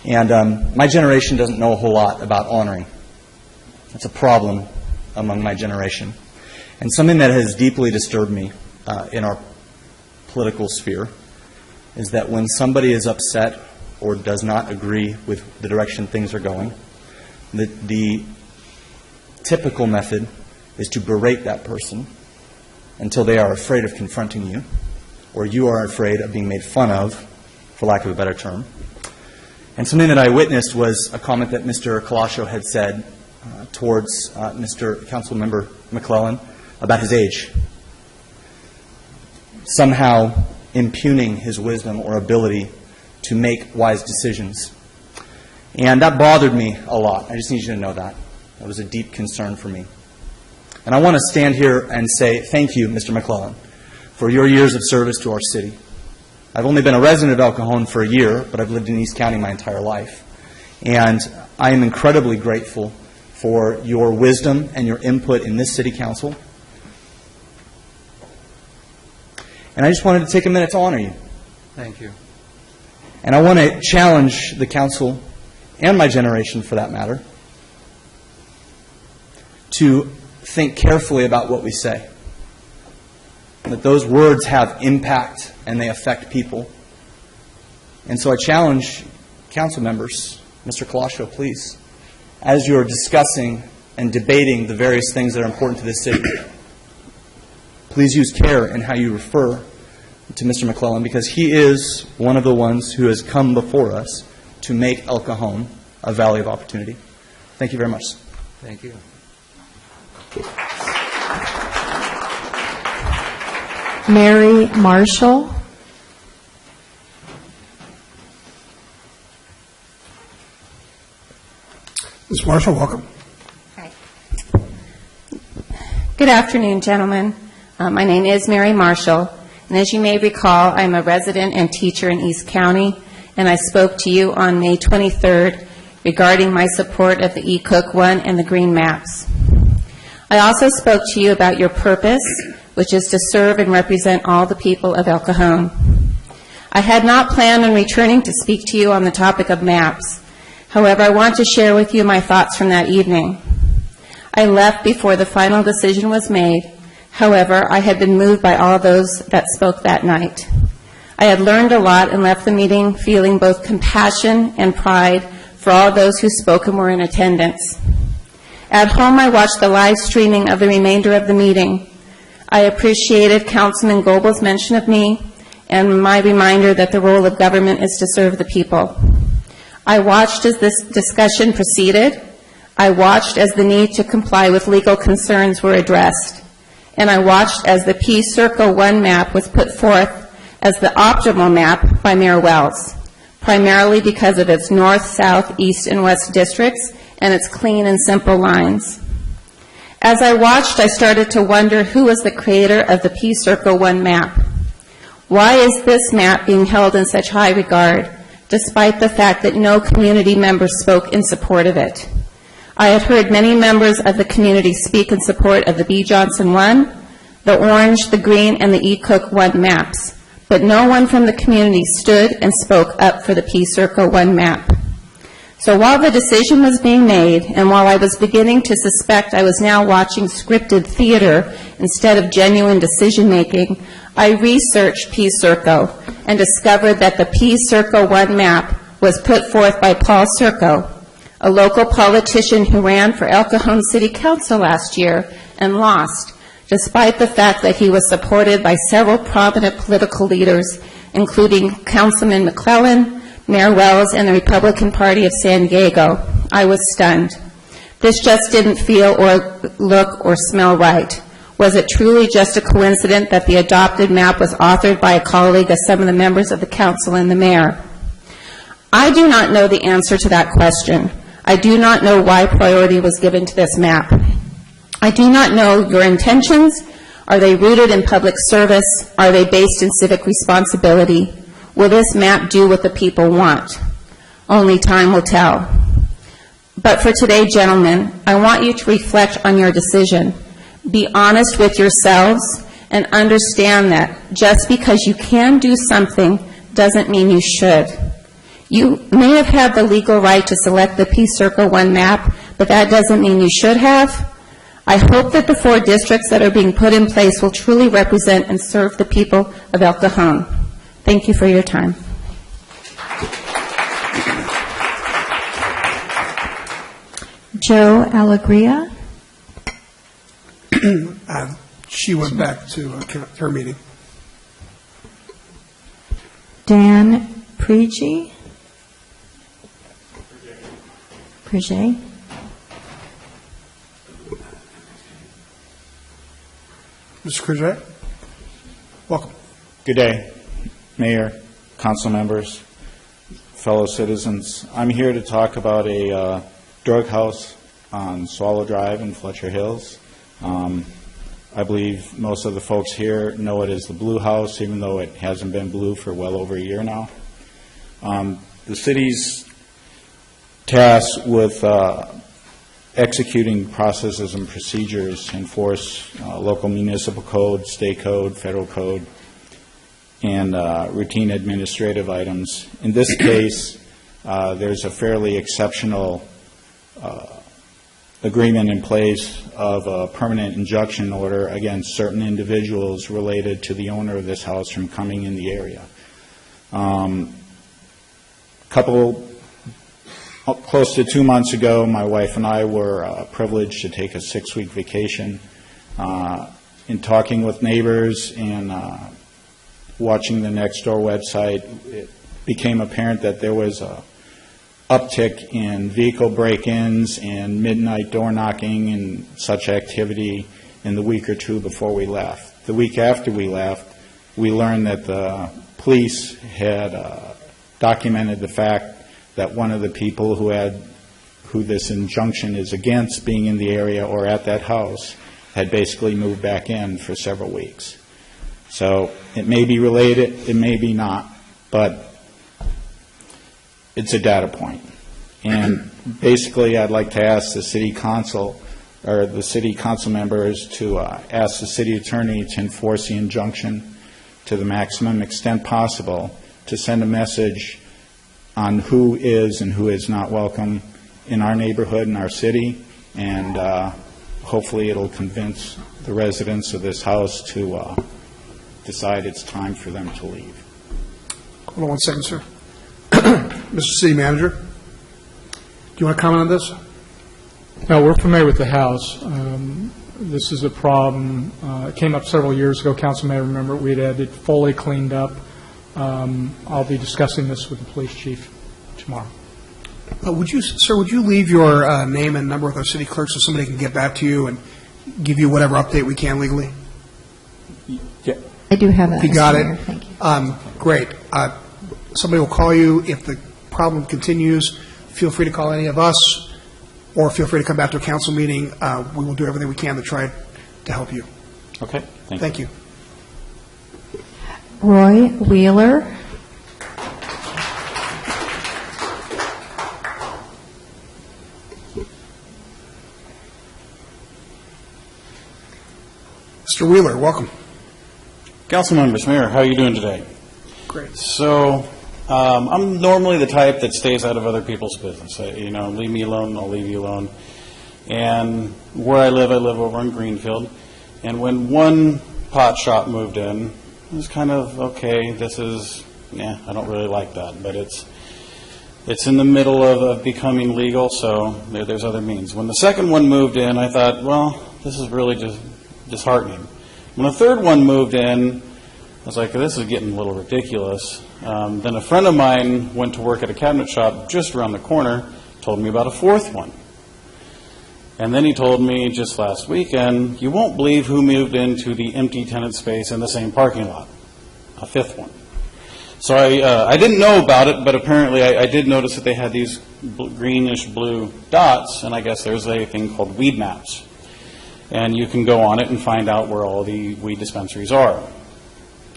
And my generation doesn't know a whole lot about honoring. That's a problem among my generation. And something that has deeply disturbed me in our political sphere is that when somebody is upset or does not agree with the direction things are going, the typical method is to berate that person until they are afraid of confronting you, or you are afraid of being made fun of, for lack of a better term. And something that I witnessed was a comment that Mr. Cajon had said towards Mr. Councilmember McClellan about his age, somehow impugning his wisdom or ability to make wise decisions. And that bothered me a lot. I just need you to know that. That was a deep concern for me. And I want to stand here and say thank you, Mr. McClellan, for your years of service to our city. I've only been a resident of El Cajon for a year, but I've lived in East County my entire life. And I am incredibly grateful for your wisdom and your input in this city council. And I just wanted to take a minute to honor you. Thank you. And I want to challenge the council, and my generation for that matter, to think carefully about what we say. That those words have impact and they affect people. And so I challenge council members, Mr. Cajon, please, as you're discussing and debating the various things that are important to this city, please use care in how you refer to Mr. McClellan, because he is one of the ones who has come before us to make El Cajon a valley of opportunity. Thank you very much. Thank you. Mary Marshall. Ms. Marshall, welcome. Hi. Good afternoon, gentlemen. My name is Mary Marshall, and as you may recall, I'm a resident and teacher in East County, and I spoke to you on May 23rd regarding my support of the eCook 1 and the green maps. I also spoke to you about your purpose, which is to serve and represent all the people of El Cajon. I had not planned on returning to speak to you on the topic of maps. However, I want to share with you my thoughts from that evening. I left before the final decision was made. However, I had been moved by all those that spoke that night. I had learned a lot and left the meeting feeling both compassion and pride for all those who spoke and were in attendance. At home, I watched the live streaming of the remainder of the meeting. I appreciated Councilman Goebel's mention of me and my reminder that the role of government is to serve the people. I watched as this discussion proceeded. I watched as the need to comply with legal concerns were addressed. And I watched as the Peace Circle 1 map was put forth as the optimal map by Mayor Wells, primarily because of its north, south, east, and west districts and its clean and simple lines. As I watched, I started to wonder who was the creator of the Peace Circle 1 map. Why is this map being held in such high regard, despite the fact that no community members spoke in support of it? I had heard many members of the community speak in support of the B. Johnson 1, the orange, the green, and the E. Cook 1 maps, but no one from the community stood and spoke up for the Peace Circle 1 map. So while the decision was being made, and while I was beginning to suspect I was now watching scripted theater instead of genuine decision-making, I researched Peace Circle and discovered that the Peace Circle 1 map was put forth by Paul Circo, a local politician who ran for El Cajon City Council last year and lost, despite the fact that he was supported by several prominent political leaders, including Councilman McClellan, Mayor Wells, and the Republican Party of San Diego. I was stunned. This just didn't feel or look or smell right. Was it truly just a coincidence that the adopted map was authored by a colleague of some of the members of the council and the mayor? I do not know the answer to that question. I do not know why priority was given to this map. I do not know your intentions. Are they rooted in public service? Are they based in civic responsibility? Will this map do what the people want? Only time will tell. But for today, gentlemen, I want you to reflect on your decision. Be honest with yourselves and understand that just because you can do something doesn't mean you should. You may have had the legal right to select the Peace Circle 1 map, but that doesn't mean you should have. I hope that the 4 districts that are being put in place will truly represent and serve the people of El Cajon. Thank you for your time. Joe Alegria. She went back to her meeting. Dan Prigi. Prige. Mr. Cruzet, welcome. Good day, Mayor, council members, fellow citizens. I'm here to talk about a drug house on Swallow Drive in Fletcher Hills. I believe most of the folks here know it as the Blue House, even though it hasn't been blue for well over a year now. The city's tasked with executing processes and procedures to enforce local municipal code, state code, federal code, and routine administrative items. In this case, there's a fairly exceptional agreement in place of a permanent injunction order against certain individuals related to the owner of this house from coming in the area. Close to 2 months ago, my wife and I were privileged to take a 6-week vacation. In talking with neighbors and watching the Nextdoor website, it became apparent that there was a uptick in vehicle break-ins and midnight door knocking and such activity in the week or two before we left. The week after we left, we learned that the police had documented the fact that one of the people who this injunction is against being in the area or at that house had basically moved back in for several weeks. So it may be related, it may be not, but it's a data point. And basically I'd like to ask the city council or the city council members to ask the city attorney to enforce the injunction to the maximum extent possible to send a message on who is and who is not welcome in our neighborhood, in our city, and hopefully it'll convince the residents of this house to decide it's time for them to leave. Hold on one second, sir. Mr. City Manager, do you want to comment on this? No, we're familiar with the house. This is a problem. It came up several years ago. Council may remember we had it fully cleaned up. I'll be discussing this with the police chief tomorrow. Sir, would you leave your name and number with our city clerk so somebody can get back to you and give you whatever update we can legally? Yeah. I do have that. You got Mr. it. Mayor. Thank you. Great. Somebody will call you. If the problem continues, feel free to call any of us, or feel free to come back to a council meeting. We will do everything we can to try to help you. Okay. Thank you. Roy Wheeler. Mr. Wheeler, welcome. Council members, Mayor, how are you doing today? Great. So, I'm normally the type that stays out of other people's business. Leave me alone, I'll leave you alone. And where I live over in Greenfield. And when one pot shop moved in, it was kind of, okay, I don't really like that. But it's in the middle of becoming legal, so there's other means. When the second one moved in, I thought, well, this is really just disheartening. When the third one moved in, I was like, this is getting a little ridiculous. Then a friend of mine went to work at a cabinet shop just around the corner, told me about a fourth one. And then he told me just last weekend, you won't believe who moved into the empty tenant space in the same parking lot, a fifth one. So I didn't know about it, but apparently I did notice that they had these greenish blue dots, and I guess there's a thing called weed maps. And you can go on it and find out where all the weed dispensaries are.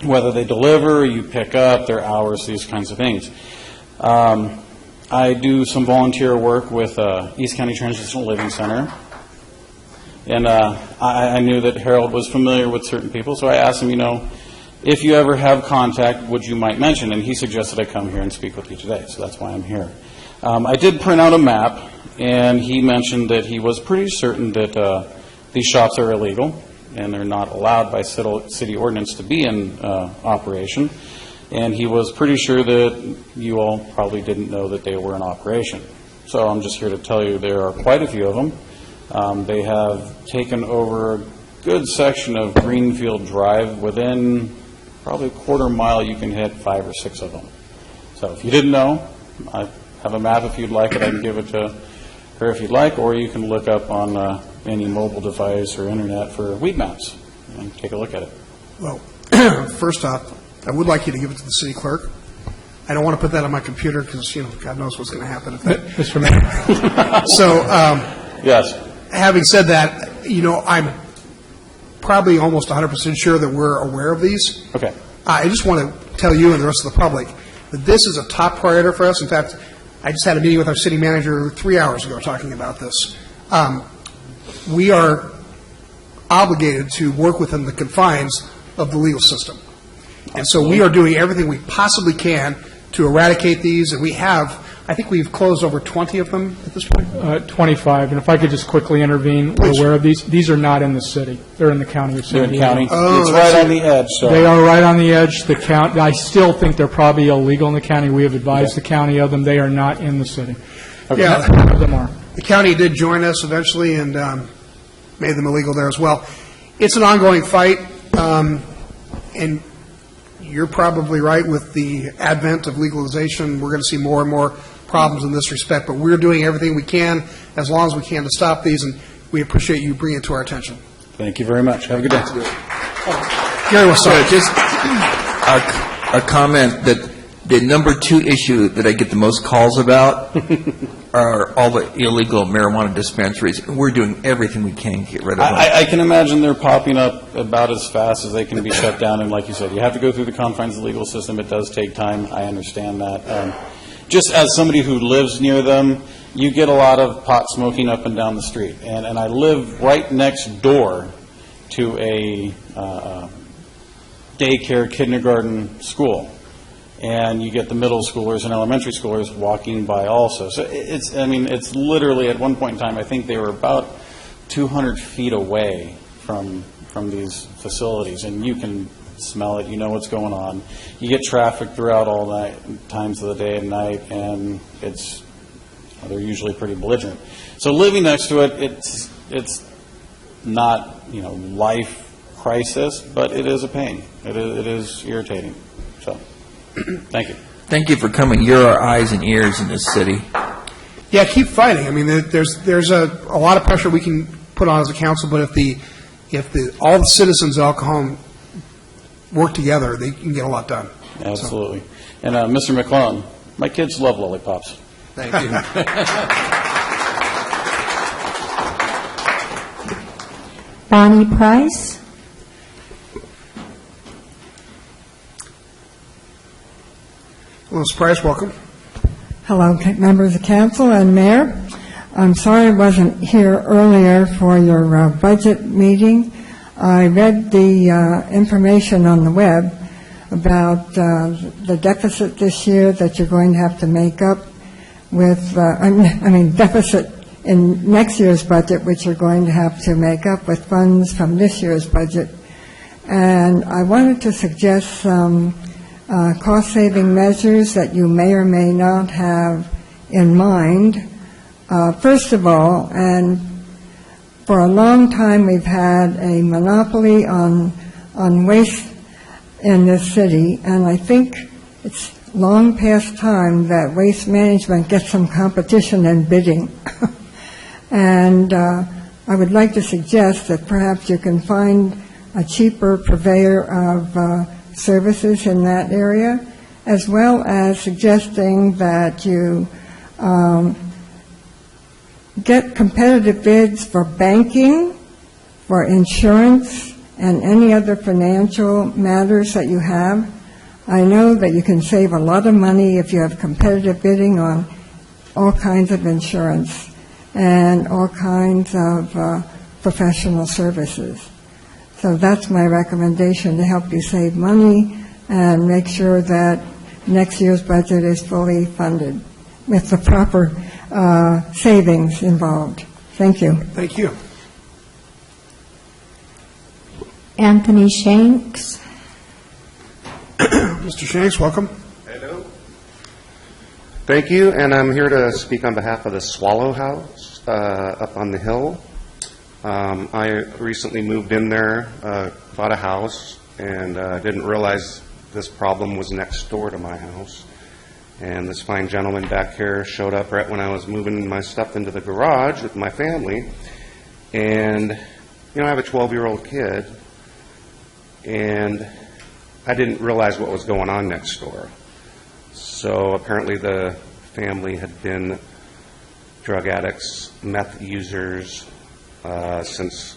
Whether they deliver, you pick up, their hours, these kinds of things. I do some volunteer work with East County Transitional Living Center. And I knew that Harold was familiar with certain people, so I asked him, if you ever have contact, would you might mention? And he suggested I come here and speak with you today, so that's why I'm here. I did print out a map, and he mentioned that he was pretty certain that these shops are illegal, and they're not allowed by city ordinance to be in operation. And he was pretty sure that you all probably didn't know that they were in operation. So I'm just here to tell you there are quite a few of them. They have taken over a good section of Greenfield Drive. Within probably a quarter mile, you can hit 5 or 6 of them. So if you didn't know, I have a map if you'd like it. I can give it to her if you'd like, or you can look up on any mobile device or internet for weed maps and take a look at it. Well, first off, I would like you to give it to the city clerk. I don't want to put that on my computer because, God knows what's going to happen. Mr. Mayor. So, yes. Having said that, I'm probably almost 100% sure that we're aware of these. Okay. I just want to tell you and the rest of the public that this is a top priority for us. In fact, I just had a meeting with our city manager 3 hours ago talking about this. We are obligated to work within the confines of the legal system. And so we are doing everything we possibly can to eradicate these, and I think we've closed over 20 of them at this point. 25, and if I could just quickly intervene, we're aware of these. These are not in the city. They're in the county of San Diego. They're in county. It's right on the edge. So. They are right on the edge. I still think they're probably illegal in the county. We have advised the county of them. They are not in the city. Okay. Yeah, none of them are. The county did join us eventually and made them illegal there as well. It's an ongoing fight, and you're probably right with the advent of legalization. We're going to see more and more problems in this respect, but we're doing everything we can as long as we can to stop these, and we appreciate you bringing it to our attention. Thank you very much. Have a good day. Gary will start. Just a comment that the number 2 issue that I get the most calls about are all the illegal marijuana dispensaries. We're doing everything we can to get rid of them. I can imagine they're popping up about as fast as they can be shut down. And like you said, you have to go through the confines of the legal system. It does take time. I understand that. Just as somebody who lives near them, you get a lot of pot smoking up and down the street. And I live right next door to a daycare kindergarten school. and you get the middle schoolers and elementary schoolers walking by also. So it's literally, at one point in time, I think they were about 200 feet away from these facilities, and you can smell it, you know what's going on. You get traffic throughout all night, times of the day and night, and they're usually pretty belligerent. So living next to it, it's not, life crisis, but it is a pain. It is irritating. So, thank you. Thank you for coming. You're our eyes and ears in this city. Yeah, keep fighting. I mean, there's a lot of pressure we can put on as a council, but if all the citizens of Cajon work together, they can get a lot done. Absolutely. And Mr. McClellan, my kids love lollipops. Thank you. Bonnie Price. Well, Ms. Price, welcome. Hello, members of council and mayor. I'm sorry I wasn't here earlier for your budget meeting. I read the information on the web about the deficit this year that you're going to have to make up with, deficit in next year's budget, which you're going to have to make up with funds from this year's budget. And I wanted to suggest some cost-saving measures that you may or may not have in mind. First of all, and for a long time we've had a monopoly on waste in this city, and I think it's long past time that waste management gets some competition and bidding. And I would like to suggest that perhaps you can find a cheaper purveyor of services in that area, as well as suggesting that you get competitive bids for banking, for insurance, and any other financial matters that you have. I know that you can save a lot of money if you have competitive bidding on all kinds of insurance and all kinds of professional services. So that's my recommendation to help you save money and make sure that next year's budget is fully funded with the proper savings involved. Thank you. Thank you. Anthony Shanks. Mr. Shanks, welcome. Hello. Thank you, and I'm here to speak on behalf of the Swallow House up on the hill. I recently moved in there, bought a house, and didn't realize this problem was next door to my house. And this fine gentleman back here showed up right when I was moving my stuff into the garage with my family. And, I have a 12-year-old kid, and I didn't realize what was going on next door. So apparently the family had been drug addicts, meth users, since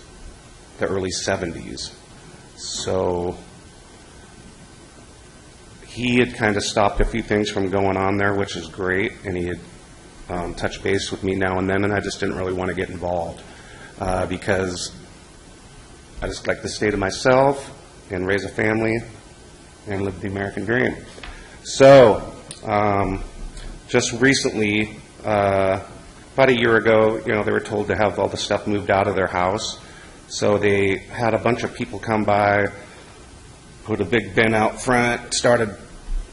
the early 70s. So he had kind of stopped a few things from going on there, which is great, and he had touched base with me now and then, and I just didn't really want to get involved because I just like to stay to myself and raise a family and live the American dream. So just recently, about a year ago, they were told to have all the stuff moved out of their house. So they had a bunch of people come by, put a big bin out front, started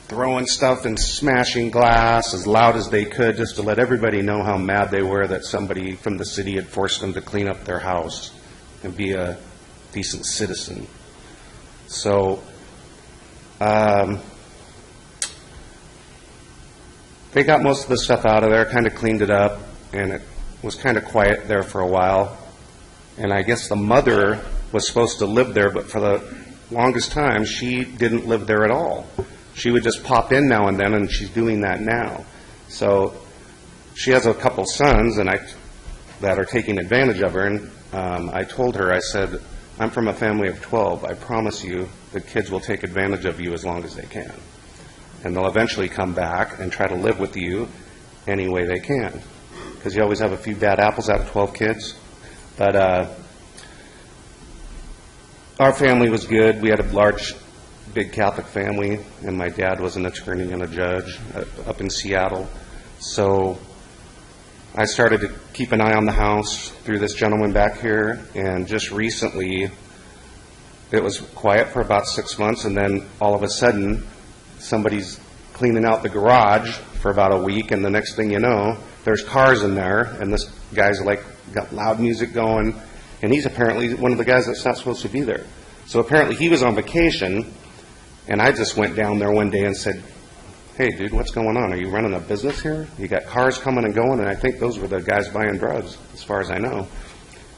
throwing stuff and smashing glass as loud as they could just to let everybody know how mad they were that somebody from the city had forced them to clean up their house and be a decent citizen. So they got most of the stuff out of there, kind of cleaned it up, and it was kind of quiet there for a while. And I guess the mother was supposed to live there, but for the longest time, she didn't live there at all. She would just pop in now and then, and she's doing that now. So she has a couple sons that are taking advantage of her, and I told her, I said, I'm from a family of 12. I promise you the kids will take advantage of you as long as they can. And they'll eventually come back and try to live with you any way they can. Because you always have a few bad apples out of 12 kids. But our family was good. We had a large big Catholic family, and my dad was an attorney and a judge up in Seattle. So I started to keep an eye on the house through this gentleman back here, and just recently it was quiet for about 6 months, and then all of a sudden somebody's cleaning out the garage for about a week, and the next thing you know, there's cars in there, and this guy's like got loud music going, and he's apparently one of the guys that's not supposed to be there. So apparently he was on vacation, and I just went down there one day and said, "Hey, dude, what's going on? Are you running a business here? You got cars coming and going," and I think those were the guys buying drugs, as far as I know.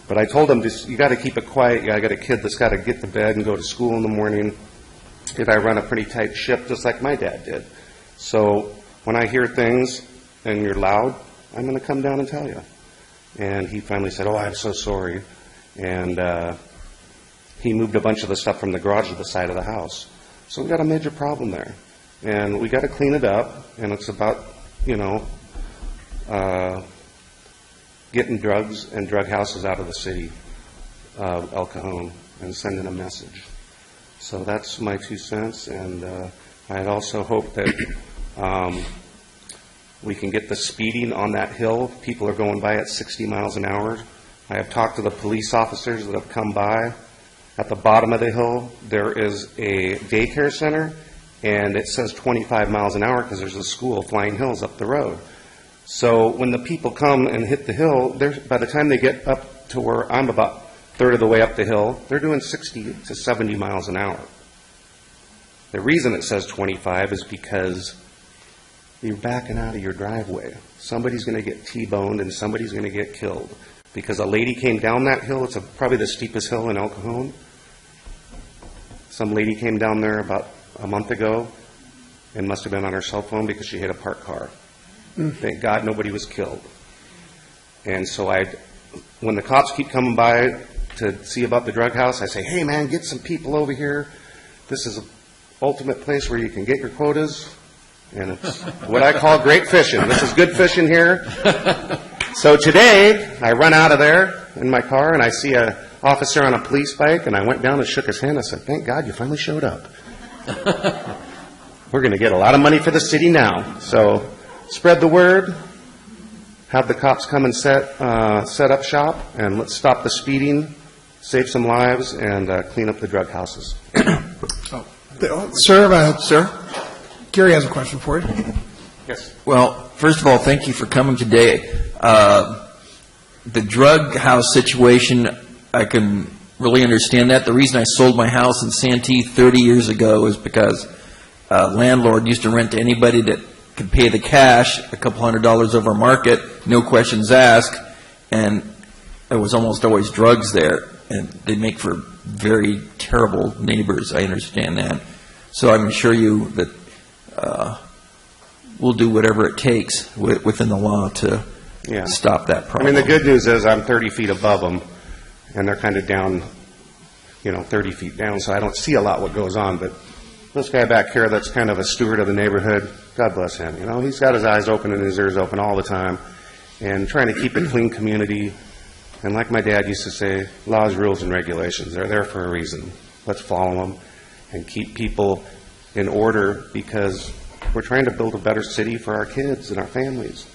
But I told him, you got to keep it quiet. I got a kid that's got to get to bed and go to school in the morning. And I run a pretty tight ship, just like my dad did. So when I hear things and you're loud, I'm going to come down and tell you. And he finally said, "Oh, I'm so sorry." And he moved a bunch of the stuff from the garage to the side of the house. So we got a major problem there. And we got to clean it up, and it's about, getting drugs and drug houses out of the city of El Cajon and sending a message. So that's my 2 cents, and I'd also hope that we can get the speeding on that hill. People are going by at 60 miles an hour. I have talked to the police officers that have come by. At the bottom of the hill, there is a daycare center, and it says 25 miles an hour because there's a school, Flying Hills, up the road. So when the people come and hit the hill, by the time they get up to where I'm about a third of the way up the hill, they're doing 60 to 70 miles an hour. The reason it says 25 is because you're backing out of your driveway. Somebody's going to get T-boned and somebody's going to get killed. Because a lady came down that hill, it's probably the steepest hill in El Cajon. Some lady came down there about a month ago and must have been on her cell phone because she hit a parked car. Thank God nobody was killed. And so when the cops keep coming by to see about the drug house, I say, "Hey man, get some people over here. This is an ultimate place where you can get your quotas." And it's what I call great fishing. This is good fishing here. So today, I run out of there in my car, and I see an officer on a police bike, and I went down and shook his hand. I said, "Thank God you finally showed up. We're going to get a lot of money for the city now." So spread the word, have the cops come and set up shop, and let's stop the speeding, save some lives, and clean up the drug houses. Sir, Gary has a question for you. Yes. Well, first of all, thank you for coming today. The drug house situation, I can really understand that. The reason I sold my house in Santee 30 years ago is because a landlord used to rent to anybody that could pay the cash, a couple $100 over market, no questions asked, and there was almost always drugs there, and they make for very terrible neighbors. I understand that. So I can assure you that we'll do whatever it takes within the law to stop that problem. I mean, the good news is I'm 30 feet above them, and they're kind of down, 30 feet down, so I don't see a lot what goes on. But this guy back here that's kind of a steward of the neighborhood, God bless him. He's got his eyes open and his ears open all the time, and trying to keep a clean community. And like my dad used to say, laws, rules, and regulations, they're there for a reason. Let's follow them and keep people in order, because we're trying to build a better city for our kids and our families.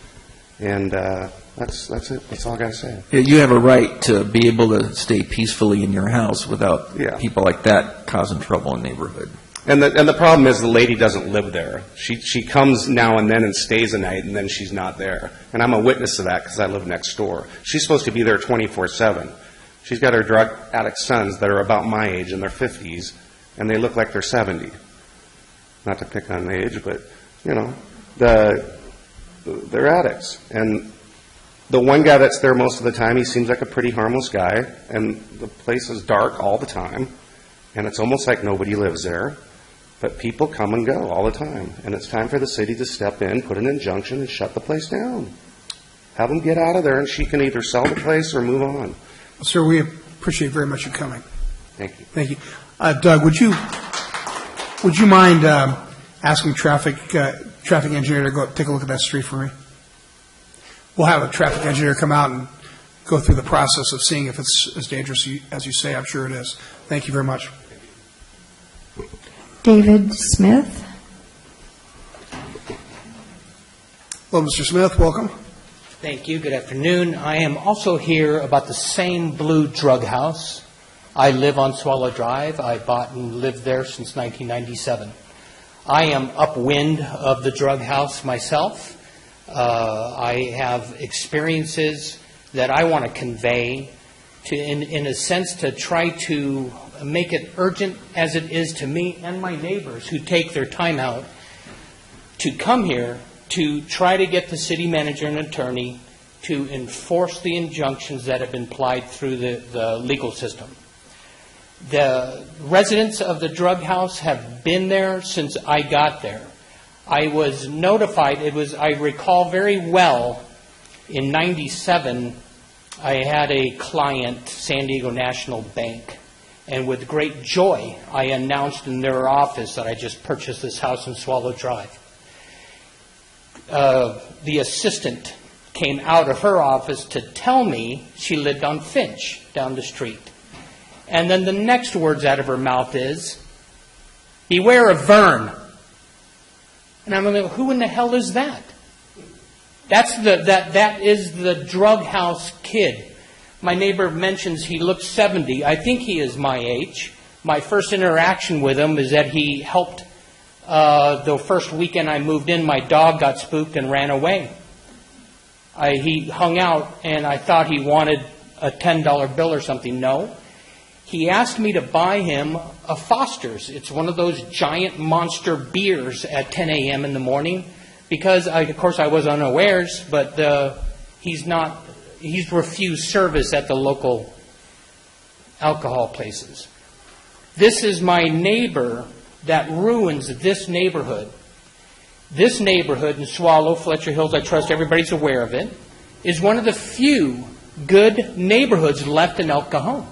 And that's it. That's all I got to say. Yeah, you have a right to be able to stay peacefully in your house without people like that causing trouble in the neighborhood. And the problem is the lady doesn't live there. She comes now and then and stays a night, and then she's not there. And I'm a witness to that because I live next door. She's supposed to be there 24/7. She's got her drug addict sons that are about my age in their 50s, and they look like they're 70. Not to pick on age, but, they're addicts. And the one guy that's there most of the time, he seems like a pretty harmless guy, and the place is dark all the time, and it's almost like nobody lives there. But people come and go all the time, and it's time for the city to step in, put an injunction, and shut the place down. Have them get out of there, and she can either sell the place or move on. Sir, we appreciate very much you coming. Thank you. Thank you. Doug, would you mind asking traffic engineer to go take a look at that street for me? We'll have a traffic engineer come out and go through the process of seeing if it's as dangerous as you say. I'm sure it is. Thank you very much. David Smith. Hello, Mr. Smith. Welcome. Thank you. Good afternoon. I am also here about the same blue drug house. I live on Swallow Drive. I bought and lived there since 1997. I am upwind of the drug house myself. I have experiences that I want to convey to, in a sense, to try to make it urgent as it is to me and my neighbors who take their time out to come here to try to get the city manager and attorney to enforce the injunctions that have been applied through the legal system. The residents of the drug house have been there since I got there. I was notified, I recall very well, in 97, I had a client, San Diego National Bank, and with great joy, I announced in their office that I just purchased this house in Swallow Drive. The assistant came out of her office to tell me she lived on Finch, down the street. And then the next words out of her mouth is, "Beware of Vern." And I'm like, who in the hell is that? That is the drug house kid. My neighbor mentions he looks 70. I think he is my age. My first interaction with him is that he helped the first weekend I moved in, my dog got spooked and ran away. He hung out, and I thought he wanted a $10 bill or something. No. He asked me to buy him a Foster's. It's one of those giant monster beers at 10 a.m. in the morning because, of course, I was unawares, but he's refused service at the local alcohol places. This is my neighbor that ruins this neighborhood. This neighborhood in Swallow, Fletcher Hills, I trust everybody's aware of it, is one of the few good neighborhoods left in El Cajon.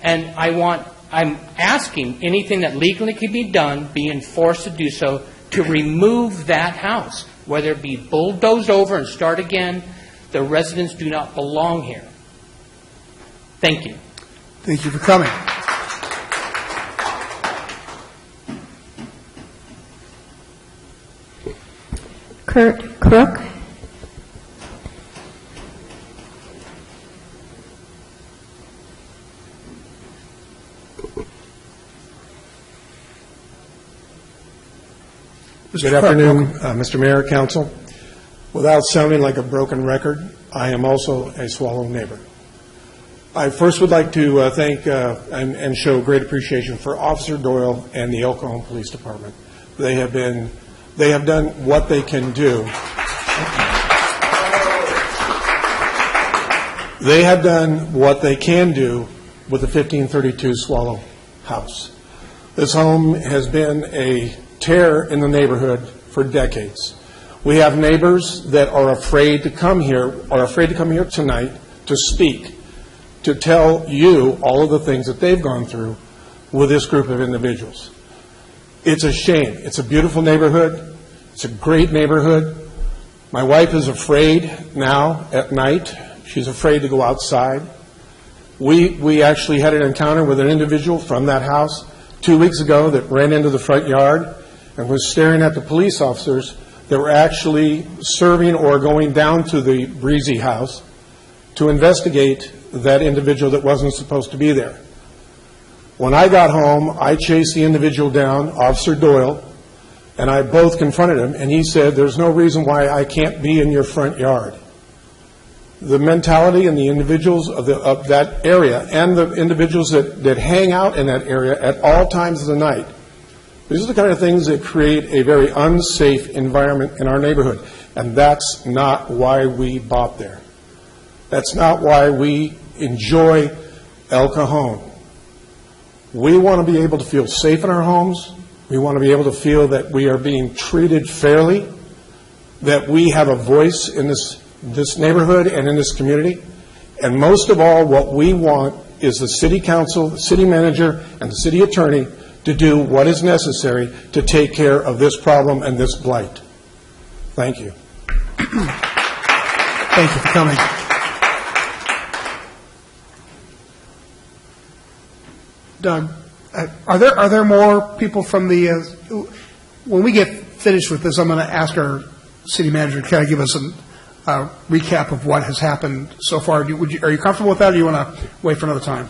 And I'm asking anything that legally can be done, be enforced to do so, to remove that house, whether it be bulldozed over and start again. The residents do not belong here. Thank you. Thank you for coming. Kurt Crook. Good afternoon, Mr. Mayor, Council. Without sounding like a broken record, I am also a Swallow neighbor. I first would like to thank and show great appreciation for Officer Doyle and the El Cajon Police Department. They have done what they can do. They have done what they can do with the 1532 Swallow house. This home has been a terror in the neighborhood for decades. We have neighbors that are afraid to come here tonight to speak, to tell you all of the things that they've gone through with this group of individuals. It's a shame. It's a beautiful neighborhood. It's a great neighborhood. My wife is afraid now at night. She's afraid to go outside. We actually had an encounter with an individual from that house 2 weeks ago that ran into the front yard and was staring at the police officers that were actually serving or going down to the Breezy house to investigate that individual that wasn't supposed to be there. When I got home, I chased the individual down, Officer Doyle, and I both confronted him, and he said, "There's no reason why I can't be in your front yard." The mentality and the individuals of that area and the individuals that hang out in that area at all times of the night, these are the kind of things that create a very unsafe environment in our neighborhood, and that's not why we bought there. That's not why we enjoy El Cajon. We want to be able to feel safe in our homes. We want to be able to feel that we are being treated fairly, that we have a voice in this neighborhood and in this community. And most of all, what we want is the city council, the city manager, and the city attorney to do what is necessary to take care of this problem and this blight. Thank you. Thank you for coming. Doug, Are there more people from the, when we get finished with this, I'm going to ask our city manager to kind of give us a recap of what has happened so far. Are you comfortable with that, or do you want to wait for another time?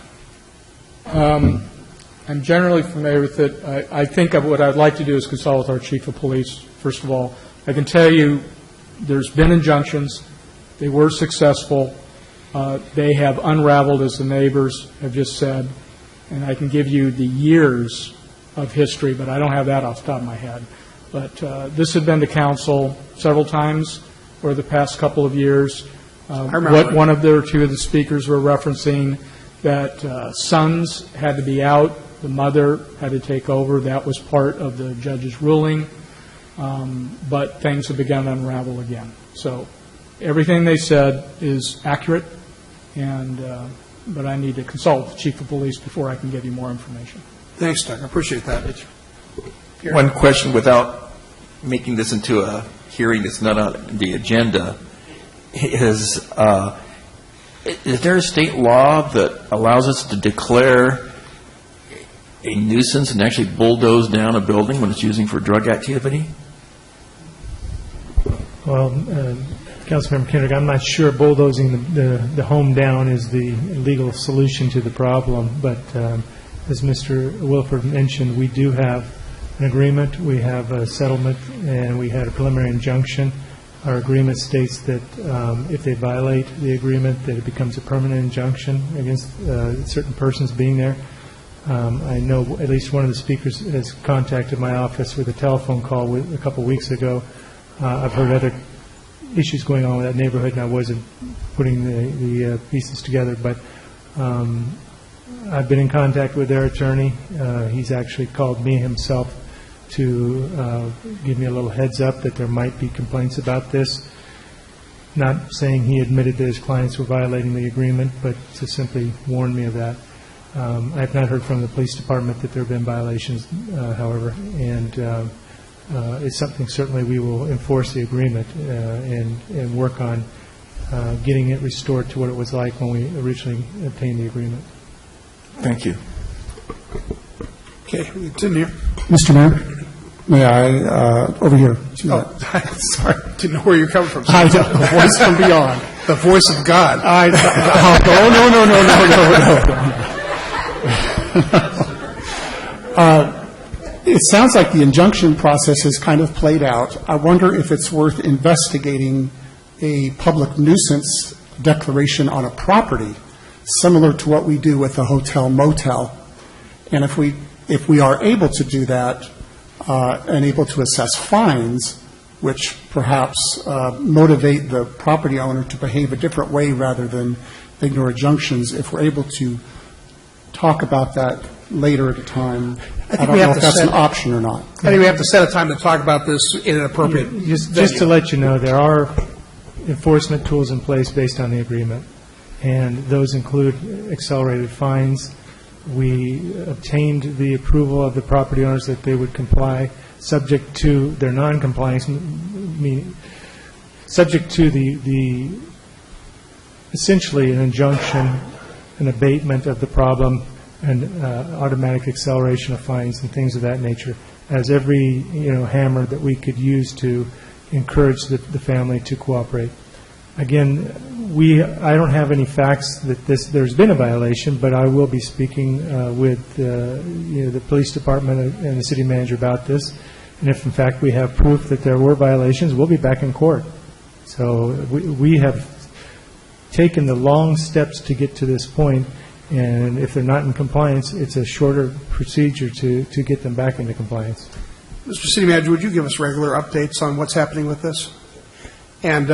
I'm generally familiar with it. I think what I'd like to do is consult with our chief of police, first of all. I can tell you there's been injunctions. They were successful. They have unraveled, as the neighbors have just said, and I can give you the years of history, but I don't have that off the top of my head. But this had been to council several times over the past couple of years. What one of the two of the speakers were referencing, that sons had to be out, the mother had to take over. That was part of the judge's ruling, but things have begun to unravel again. So everything they said is accurate, and but I need to consult with the chief of police before I can give you more information. Thanks, Doug. I appreciate that. One question, without making this into a hearing that's not on the agenda, is there a state law that allows us to declare a nuisance and actually bulldoze down a building when it's using for drug activity? Well, Councilmember Kendrick, I'm not sure bulldozing the home down is the legal solution to the problem, but as Mr. Wilford mentioned, we do have an agreement, we have a settlement, and we had a preliminary injunction. Our agreement states that if they violate the agreement, that it becomes a permanent injunction against certain persons being there. I know at least one of the speakers has contacted my office with a telephone call a couple weeks ago. I've heard other issues going on with that neighborhood, and I wasn't putting the pieces together, but I've been in contact with their attorney. He's actually called me himself to give me a little heads up that there might be complaints about this. Not saying he admitted that his clients were violating the agreement, but to simply warn me of that. I have not heard from the police department that there have been violations, however, and it's something certainly we will enforce the agreement and work on getting it restored to what it was like when we originally obtained the agreement. Thank you. Okay, we continue. Mr. Mayor, may I, over here. Sorry, didn't know where you're coming from. I know, the voice from beyond. The voice of God. No. It sounds like the injunction process has kind of played out. I wonder if it's worth investigating a public nuisance declaration on a property, similar to what we do with a hotel motel. And if we are able to do that and able to assess fines, which perhaps motivate the property owner to behave a different way rather than ignore injunctions, if we're able to talk about that later at a time, I don't know if that's an option or not. I think we have to set a time to talk about this in an appropriate Just to let you know, there are enforcement tools in place based on the agreement, and those include accelerated fines. We obtained the approval of the property owners that they would comply, subject to their non-compliance, meaning subject to the essentially an injunction, an abatement of the problem, and automatic acceleration of fines and things of that nature, as every hammer that we could use to encourage the family to cooperate. Again, I don't have any facts that there's been a violation, but I will be speaking with the police department and the city manager about this. And if in fact we have proof that there were violations, we'll be back in court. So we have taken the long steps to get to this point. And if they're not in compliance, it's a shorter procedure to get them back into compliance. Mr. City Manager, would you give us regular updates on what's happening with this? And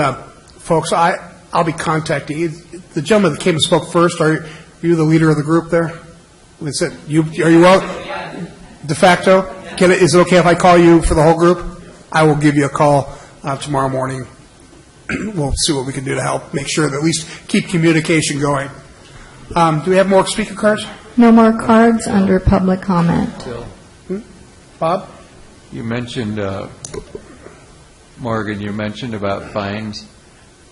folks, I'll be contacting you. The gentleman that came and spoke first, are you the leader of the group there? Are you well? De facto? Is it okay if I call you for the whole group? I will give you a call tomorrow morning. We'll see what we can do to help make sure that at least keep communication going. Do we have more speaker cards? No more cards under public comment. Bob? You mentioned, Morgan, you mentioned about fines.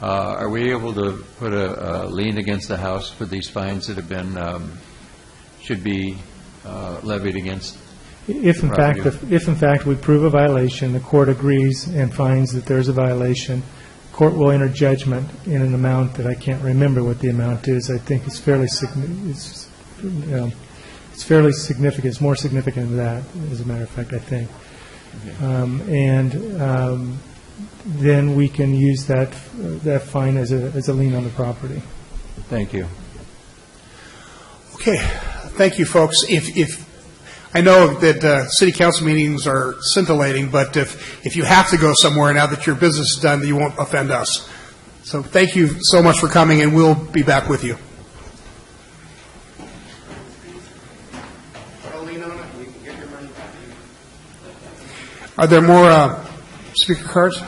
Are we able to put a lien against the house for these fines that have been, should be levied against If in property. fact, if in fact we prove a violation, the court agrees and finds that there's a violation, court will enter judgment in an amount that I can't remember what the amount is. I think it's fairly it's fairly significant. It's more significant than that, as a matter of fact, I think. Then we can use that fine as a lien on the property. Thank you. Okay, thank you, folks. If I know that city council meetings are scintillating, but if you have to go somewhere now that your business is done, you won't offend us. So thank you so much for coming, and we'll be back with you. Are there more speaker cards?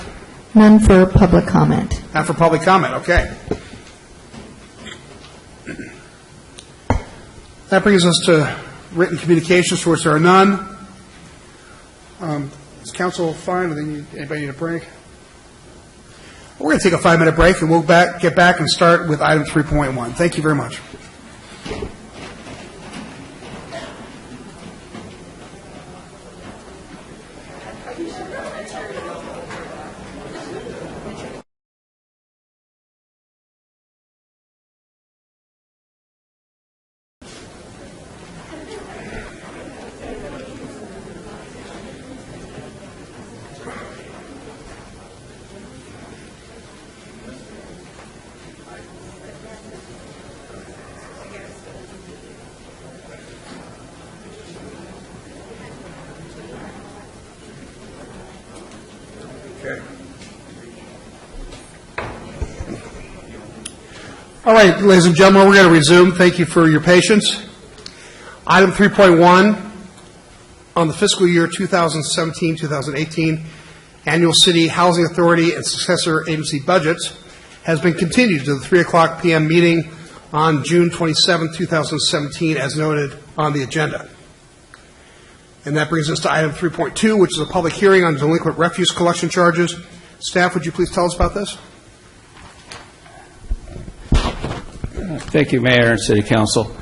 None for public comment. Not for public comment, okay. That brings us to written communications, for which there are none. Is council fine? Anybody need a break? We're going to take a 5-minute break, and we'll get back and start with item 3.1. Thank you very much. All right, ladies and gentlemen, we're going to resume. Thank you for your patience. Item 3.1 on the fiscal year 2017-2018 annual City Housing Authority and successor agency budgets has been continued to the 3 o'clock p.m. meeting on June 27, 2017, as noted on the agenda. And that brings us to item 3.2, which is a public hearing on delinquent refuse collection charges. Staff, would you please tell us about this? Thank you, Mayor and City Council.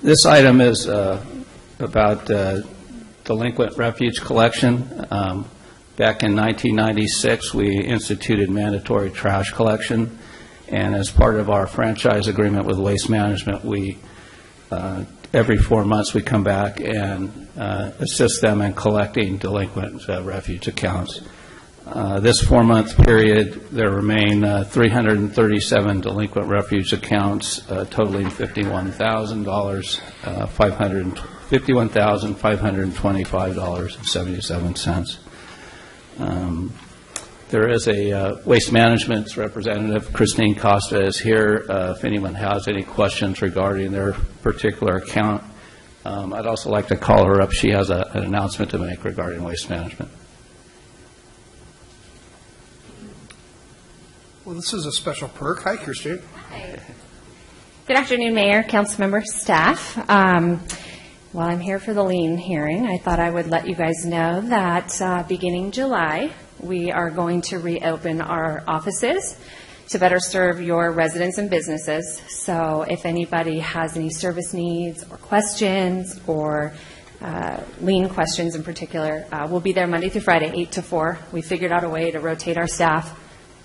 This item is about delinquent refuge collection. Back in 1996, we instituted mandatory trash collection, and as part of our franchise agreement with Waste Management, we every 4 months we come back and assist them in collecting delinquent refuge accounts. This 4-month period, there remain 337 delinquent refuge accounts totaling $51,525.77. There is a Waste Management's representative, Christine Costa, is here. If anyone has any questions regarding their particular account, I'd also like to call her up. She has an announcement to make regarding Waste Management. Well, this is a special perk. Hi, Christine. Hi. Good afternoon, Mayor, council members, staff. While I'm here for the lien hearing, I thought I would let you guys know that beginning July, we are going to reopen our offices to better serve your residents and businesses. So if anybody has any service needs or questions or lien questions in particular, we'll be there Monday through Friday, 8 to 4. We figured out a way to rotate our staff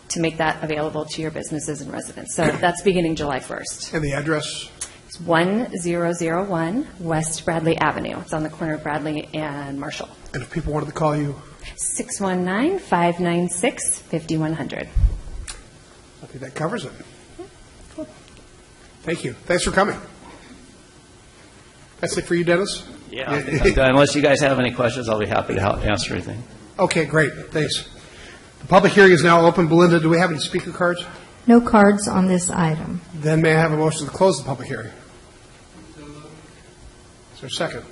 to make that available to your businesses and residents. So that's beginning July 1st. And the address? It's 1001 West Bradley Avenue. It's on the corner of Bradley and Marshall. And if people wanted to call you? 619-596-5100. I think that covers it. Cool. Thank you. Thanks for coming. That's it for you, Dennis? Yeah, I think I'm done. Unless you guys have any questions, I'll be happy to help answer anything. Okay, great. Thanks. The public hearing is now open. Belinda, do we have any speaker cards? No cards on this item. Then may I have a motion to close the public hearing? Is there a second?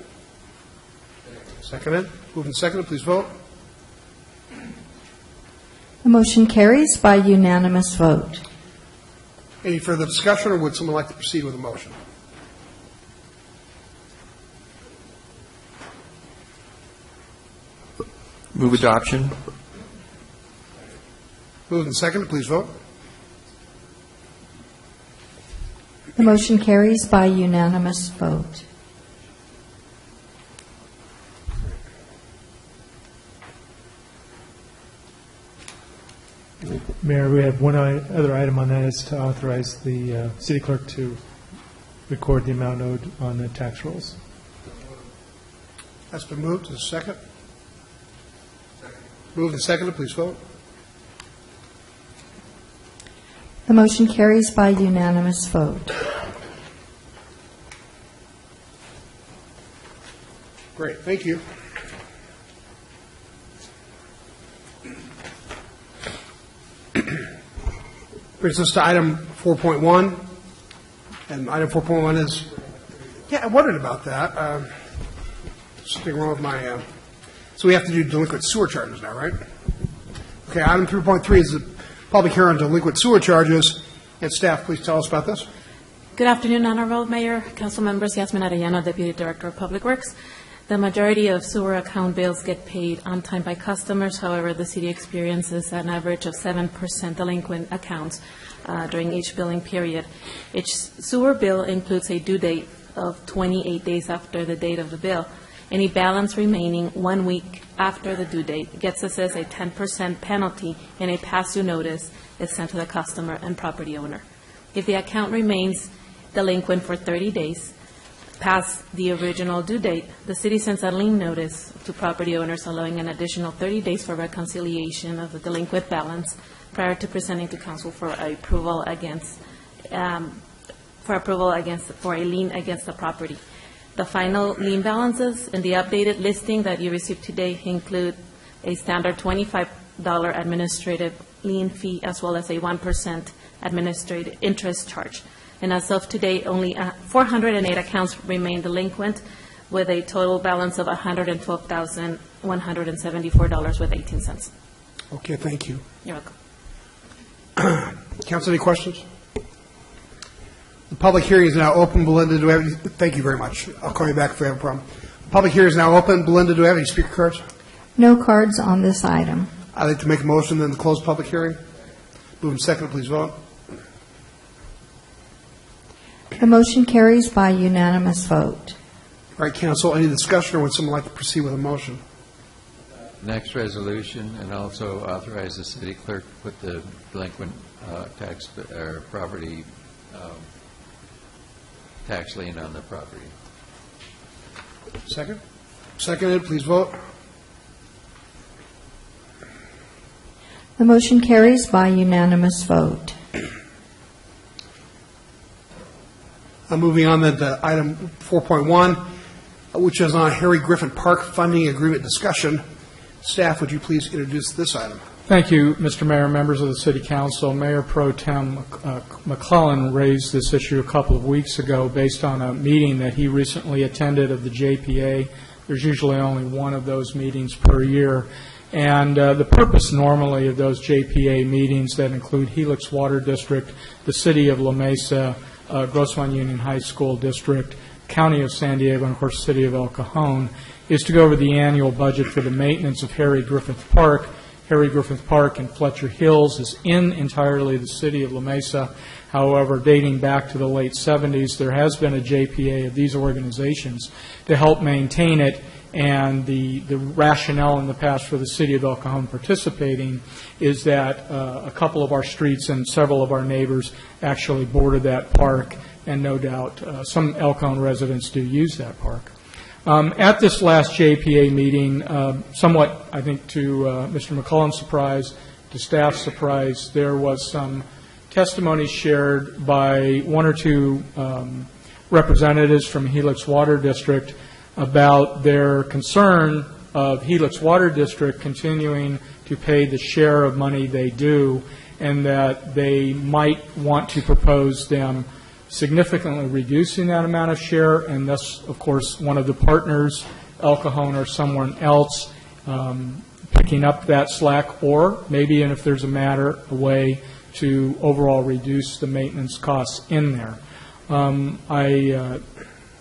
Seconded. Moved and seconded. Please vote. The motion carries by unanimous vote. Any further discussion, or would someone like to proceed with a motion? Move adoption. Moved and seconded. Please vote. The motion carries by unanimous vote. Mayor, we have one other item on that, is to authorize the city clerk to record the amount owed on the tax rolls. That's been moved. Is there a second? Moved and seconded. Please vote. The motion carries by unanimous vote. Great. Thank you. Brings us to item 4.1. And item 4.1 is, I wondered about that. Something wrong with my, so we have to do delinquent sewer charges now, right? Okay, item 3.3 is the public hearing on delinquent sewer charges. And staff, please tell us about this. Good afternoon, Honorable Mayor, Council Members. Yasmin Arellano, Deputy Director of Public Works. The majority of sewer account bills get paid on time by customers. However, the city experiences an average of 7% delinquent accounts during each billing period. Each sewer bill includes a due date of 28 days after the date of the bill. Any balance remaining 1 week after the due date gets assessed a 10% penalty, and a past due notice is sent to the customer and property owner. If the account remains delinquent for 30 days past the original due date, the city sends a lien notice to property owners allowing an additional 30 days for reconciliation of the delinquent balance prior to presenting to council for approval against for a lien against the property. The final lien balances in the updated listing that you received today include a standard $25 administrative lien fee as well as a 1% administrative interest charge. And as of today, only 408 accounts remain delinquent with a total balance of $112,174.18. Okay, thank you. You're welcome. Council, any questions? The public hearing is now open. Belinda, do we have any? Thank you very much. I'll call you back if we have a problem. The public hearing is now open. Belinda, do we have any speaker cards? No cards on this item. I'd like to make a motion then to close public hearing. Move and second, please vote. The motion carries by unanimous vote. All right, council, any discussion, or would someone like to proceed with a motion? Next resolution, and also authorize the city clerk to put the delinquent tax or property tax lien on the property. Second? Seconded, please vote. The motion carries by unanimous vote. Moving on then to item 4.1, which is on Harry Griffin Park funding agreement discussion. Staff, would you please introduce this item? Thank you, Mr. Mayor, members of the City Council. Mayor Pro Tem McClellan raised this issue a couple of weeks ago based on a meeting that he recently attended of the JPA. There's usually only one of those meetings per year. And the purpose normally of those JPA meetings that include Helix Water District, the City of La Mesa, Grossman Union High School District, County of San Diego, and of course City of El Cajon, is to go over the annual budget for the maintenance of Harry Griffith Park. Harry Griffith Park in Fletcher Hills is in entirely the City of La Mesa. However, dating back to the late 70s, there has been a JPA of these organizations to help maintain it, and the rationale in the past for the City of El Cajon participating is that a couple of our streets and several of our neighbors actually border that park, and no doubt some El Cajon residents do use that park. At this last JPA meeting, somewhat, I think, to Mr. McCullen's surprise, to staff's surprise, there was some testimony shared by one or two representatives from Helix Water District about their concern of Helix Water District continuing to pay the share of money they do, and that they might want to propose them significantly reducing that amount of share, and thus, of course, one of the partners, El Cajon or someone else, picking up that slack, or maybe, and if there's a way to overall reduce the maintenance costs in there. I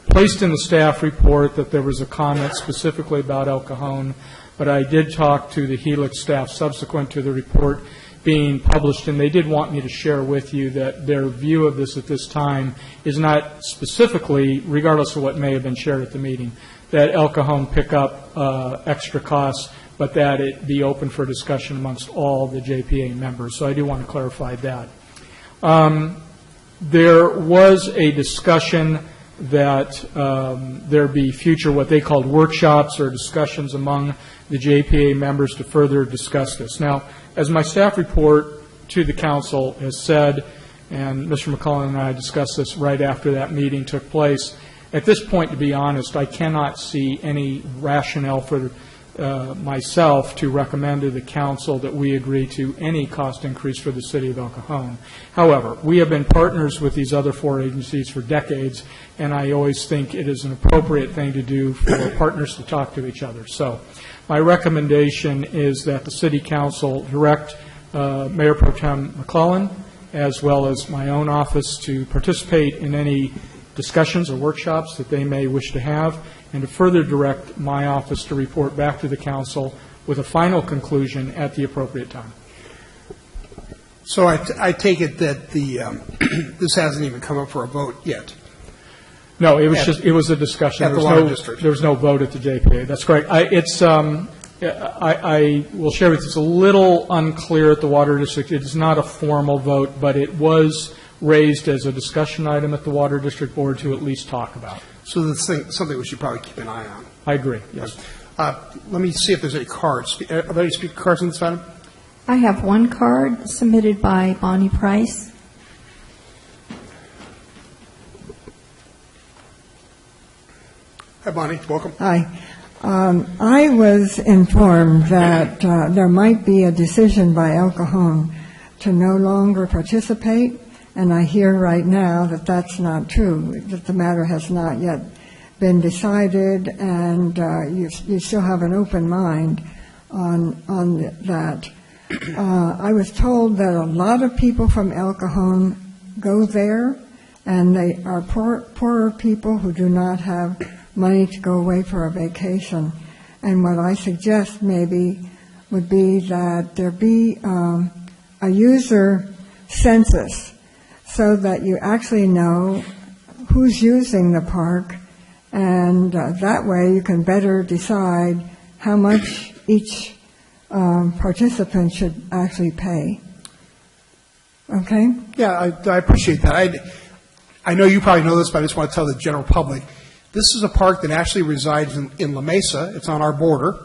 placed in the staff report that there was a comment specifically about El Cajon, but I did talk to the Helix staff subsequent to the report being published, and they did want me to share with you that their view of this at this time is not specifically, regardless of what may have been shared at the meeting, that El Cajon pick up extra costs but that it be open for discussion amongst all the JPA members. So I do want to clarify that. There was a discussion that there be future what they called workshops or discussions among the JPA members to further discuss this. Now, as my staff report to the council has said, and Mr. McCullen and I discussed this right after that meeting took place, at this point, to be honest, I cannot see any rationale for myself to recommend to the council that we agree to any cost increase for the city of El Cajon. However, we have been partners with these other 4 agencies for decades, and I always think it is an appropriate thing to do for partners to talk to each other. So my recommendation is that the city council direct Mayor Pro Tem McClellan, as well as my own office, to participate in any discussions or workshops that they may wish to have, and to further direct my office to report back to the council with a final conclusion at the appropriate time. So I take it that this hasn't even come up for a vote yet? No, it was a discussion. At the water district. There was no vote at the JPA. That's correct. I will share with you, it's a little unclear at the water district. It is not a formal vote, but it was raised as a discussion item at the water district board to at least talk about. So that's something we should probably keep an eye on. I agree, yes. Let me see if there's any cards. Are there any speaker cards on this item? I have one card submitted by Bonnie Price. Hi, Bonnie. Welcome. Hi. I was informed that there might be a decision by El Cajon to no longer participate, and I hear right now that that's not true, that the matter has not yet been decided, and you still have an open mind on that. I was told that a lot of people from El Cajon go there, and they are poorer people who do not have money to go away for a vacation. And what I suggest maybe would be that there be a user census so that you actually know who's using the park, and that way you can better decide how much each participant should actually pay. Okay? Yeah, I appreciate that. I know you probably know this, but I just want to tell the general public, this is a park that actually resides in La Mesa. It's on our border,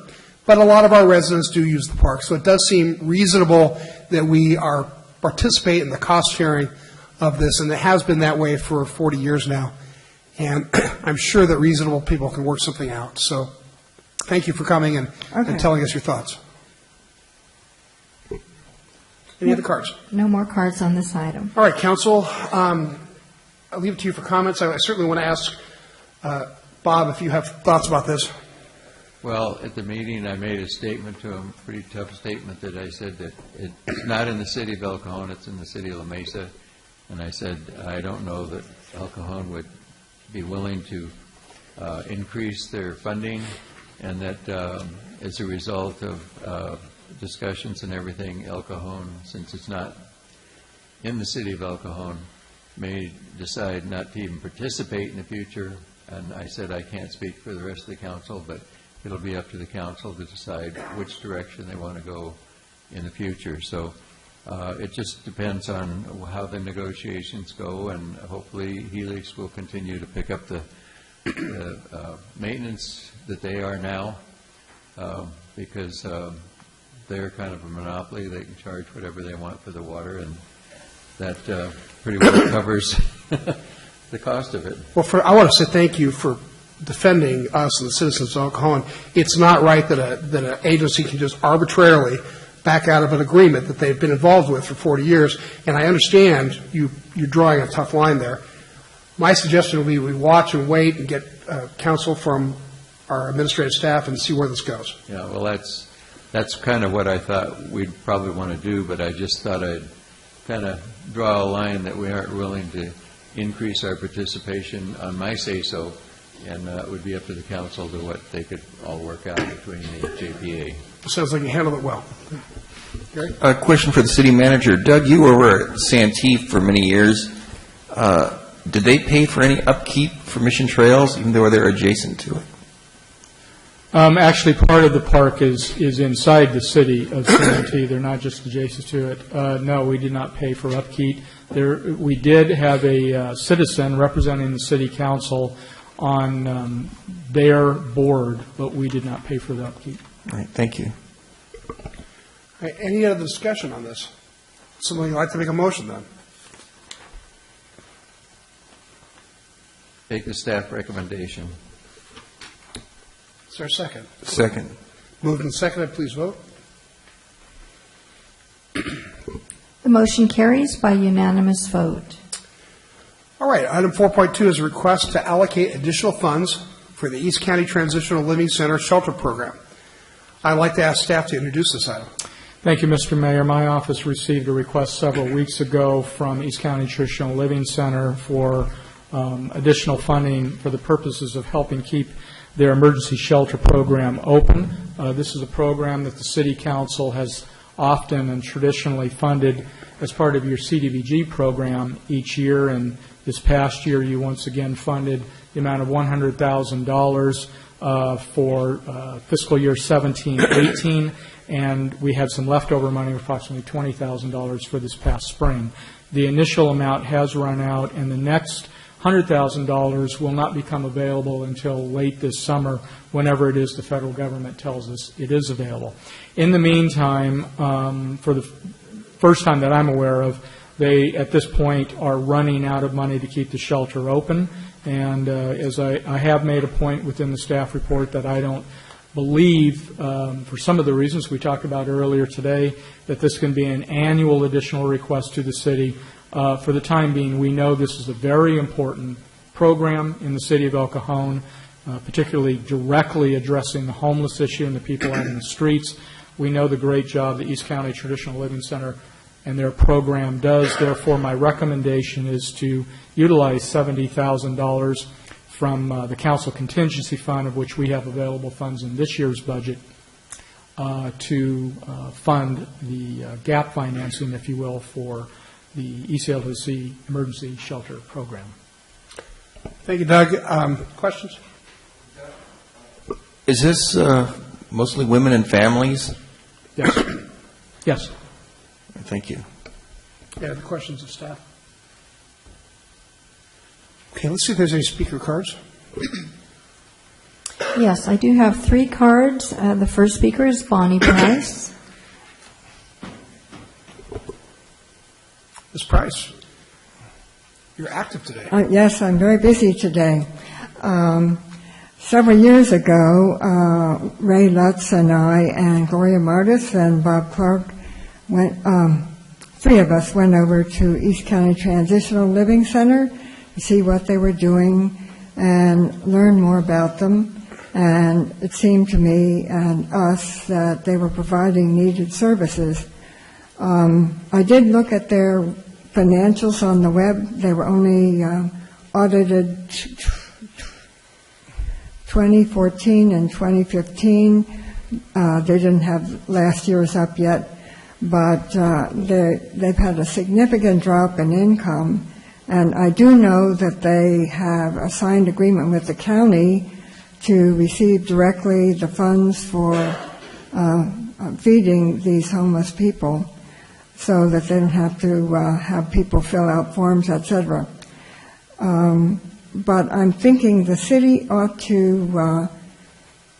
but a lot of our residents do use the park, so it does seem reasonable that we participate in the cost sharing of this, and it has been that way for 40 years now, and I'm sure that reasonable people can work something out. So thank you for coming and telling us your thoughts. Any other cards? No more cards on this item. All right, Council, I'll leave it to you for comments. I certainly want to ask Bob if you have thoughts about this. Well, at the meeting, I made a statement to him, a pretty tough statement, that I said that it's not in the city of El Cajon, it's in the city of La Mesa. And I said, I don't know that El Cajon would be willing to increase their funding, and that as a result of discussions and everything, El Cajon, since it's not in the city of El Cajon, may decide not to even participate in the future. And I said I can't speak for the rest of the council, but it'll be up to the council to decide which direction they want to go in the future. So it just depends on how the negotiations go, and hopefully Helix will continue to pick up the maintenance that they are now, because they're kind of a monopoly. They can charge whatever they want for the water, and that pretty well covers the cost of it. Well, I want to say thank you for defending us and the citizens of El Cajon. It's not right that an agency can just arbitrarily back out of an agreement that they've been involved with for 40 years, and I understand you're drawing a tough line there. My suggestion would be we watch and wait and get counsel from our administrative staff and see where this goes. Yeah, well, that's kind of what I thought we'd probably want to do, but I just thought I'd kind of draw a line that we aren't willing to increase our participation on my say-so, and it would be up to the council to what they could all work out between the JPA. Sounds like you handled it well. Gary? A question for the city manager. Doug, you were over at Santee for many years. Did they pay for any upkeep for Mission Trails, even though they're adjacent to it? Actually, part of the park is inside the city of Schenectady. They're not just adjacent to it. No, we did not pay for upkeep. We did have a citizen representing the city council on their board, but we did not pay for the upkeep. All right, thank you. All right, any other discussion on this? Somebody would like to make a motion then? Take the staff recommendation. Is there a second? Second. Moved and seconded, please vote. The motion carries by unanimous vote. All right, item 4.2 is a request to allocate additional funds for the East County Transitional Living Center Shelter Program. I'd like to ask staff to introduce this item. Thank you, Mr. Mayor. My office received a request several weeks ago from East County Transitional Living Center for additional funding for the purposes of helping keep their emergency shelter program open. This is a program that the City Council has often and traditionally funded as part of your CDBG program each year, and this past year you once again funded the amount of $100,000 for fiscal year 17-18, and we had some leftover money, approximately $20,000 for this past spring. The initial amount has run out, and the next $100,000 will not become available until late this summer, whenever it is the federal government tells us it is available. In the meantime, for the first time that I'm aware of, they, at this point, are running out of money to keep the shelter open. And as I have made a point within the staff report that I don't believe, for some of the reasons we talked about earlier today, that this can be an annual additional request to the city. For the time being, we know this is a very important program in the city of El Cajon, particularly directly addressing the homeless issue and the people out in the streets. We know the great job the East County Traditional Living Center and their program does. Therefore, my recommendation is to utilize $70,000 from the Council Contingency Fund, of which we have available funds in this year's budget, to fund the gap financing, if you will, for the ECLC Emergency Shelter Program. Thank you, Doug. Questions? Is this mostly women and families? Yes. Yes. Thank you. Any other questions of staff? Okay, let's see if there's any speaker cards. Yes, I do have 3 cards. The first speaker is Bonnie Price. Ms. Price, you're active today. Yes, I'm very busy today. Several years ago, Ray Lutz and I and Gloria Martis and Bob Clark went, 3 of us went over to East County Transitional Living Center to see what they were doing and learn more about them. And it seemed to me and us that they were providing needed services. I did look at their financials on the web. They were only audited 2014 and 2015. They didn't have last year's up yet, but they've had a significant drop in income. And I do know that they have a signed agreement with the county to receive directly the funds for feeding these homeless people, so that they don't have to have people fill out forms, etc. But I'm thinking the city ought to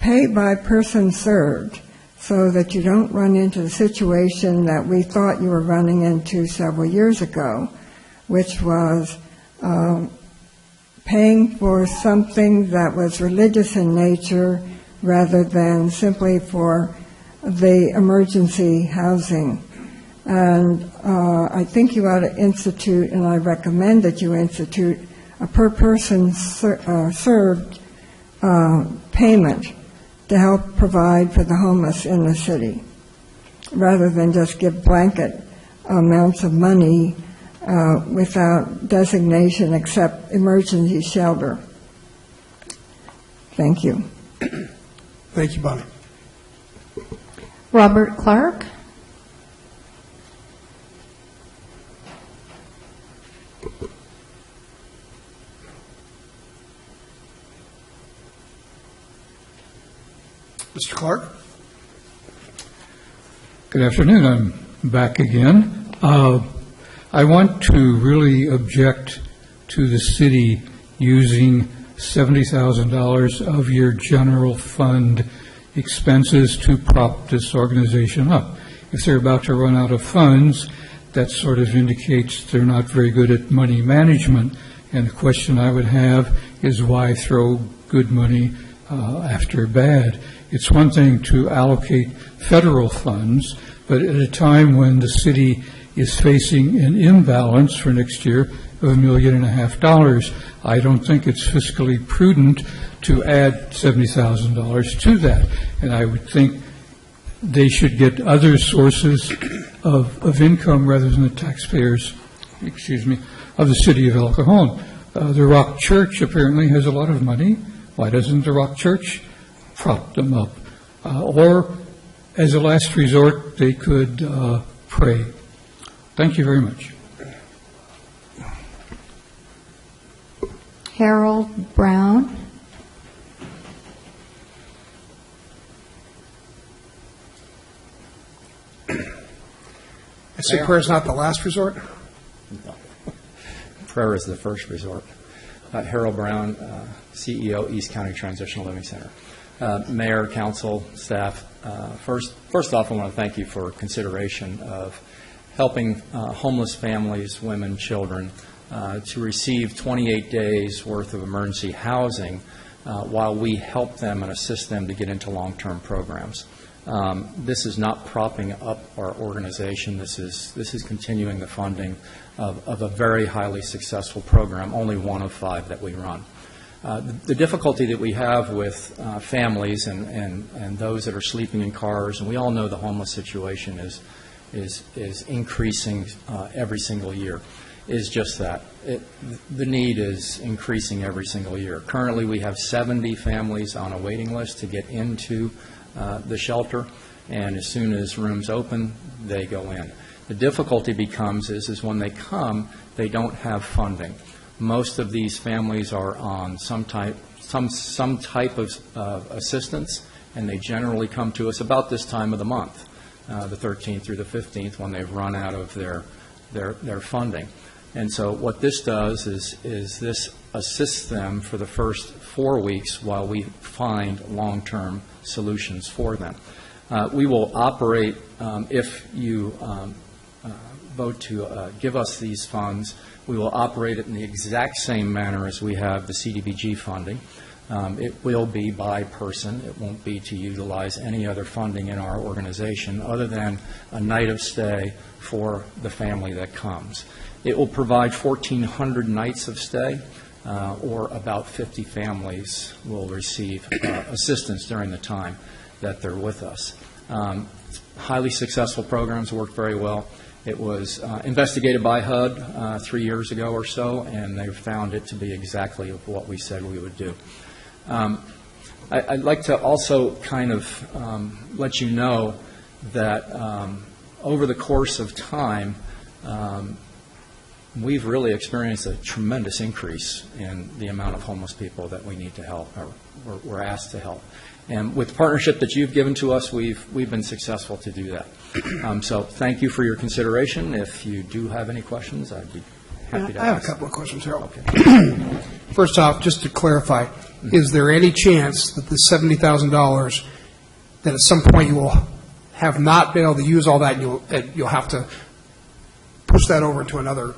pay by person served, so that you don't run into the situation that we thought you were running into several years ago, which was paying for something that was religious in nature rather than simply for the emergency housing. And I think you ought to institute, and I recommend that you institute, a per-person served payment to help provide for the homeless in the city, rather than just give blanket amounts of money without designation except emergency shelter. Thank you. Thank you, Bonnie. Robert Clark. Mr. Clark? Good afternoon. I'm back again. I want to really object to the city using $70,000 of your general fund expenses to prop this organization up. If they're about to run out of funds, that sort of indicates they're not very good at money management. And the question I would have is why throw good money after bad? It's one thing to allocate federal funds, but at a time when the city is facing an imbalance for next year of $1.5 million, I don't think it's fiscally prudent to add $70,000 to that. And I would think they should get other sources of income rather than the taxpayers, of the city of El Cajon. The Rock Church apparently has a lot of money. Why doesn't the Rock Church prop them up? Or, as a last resort, they could pray. Thank you very much. Harold Brown. I say prayer is not the last resort? No. Prayer is the first resort. Harold Brown, CEO, East County Transitional Living Center. Mayor, council, staff, first off, I want to thank you for consideration of helping homeless families, women, children, to receive 28 days worth of emergency housing while we help them and assist them to get into long-term programs. This is not propping up our organization. This is continuing the funding of a very highly successful program, only one of 5 that we run. The difficulty that we have with families and those that are sleeping in cars, and we all know the homeless situation is increasing every single year, is just that. The need is increasing every single year. Currently, we have 70 families on a waiting list to get into the shelter, and as soon as rooms open, they go in. The difficulty becomes is when they come, they don't have funding. Most of these families are on some type of assistance, and they generally come to us about this time of the month, the 13th through the 15th, when they've run out of their funding. And so what this does is this assists them for the first 4 weeks while we find long-term solutions for them. We will operate, if you vote to give us these funds, we will operate it in the exact same manner as we have the CDBG funding. It will be by person. It won't be to utilize any other funding in our organization other than a night of stay for the family that comes. It will provide 1,400 nights of stay, or about 50 families will receive assistance during the time that they're with us. Highly successful programs, work very well. It was investigated by HUD 3 years ago or so, and they found it to be exactly what we said we would do. I'd like to also kind of let you know that over the course of time, we've really experienced a tremendous increase in the amount of homeless people that we need to help, or we're asked to help. And with the partnership that you've given to us, we've been successful to do that. So thank you for your consideration. If you do have any questions, I'd be happy to I have ask. a couple of questions, Harold. Okay. First off, just to clarify, is there any chance that the $70,000, that at some point you will have not been able to use all that, and you'll have to push that over to another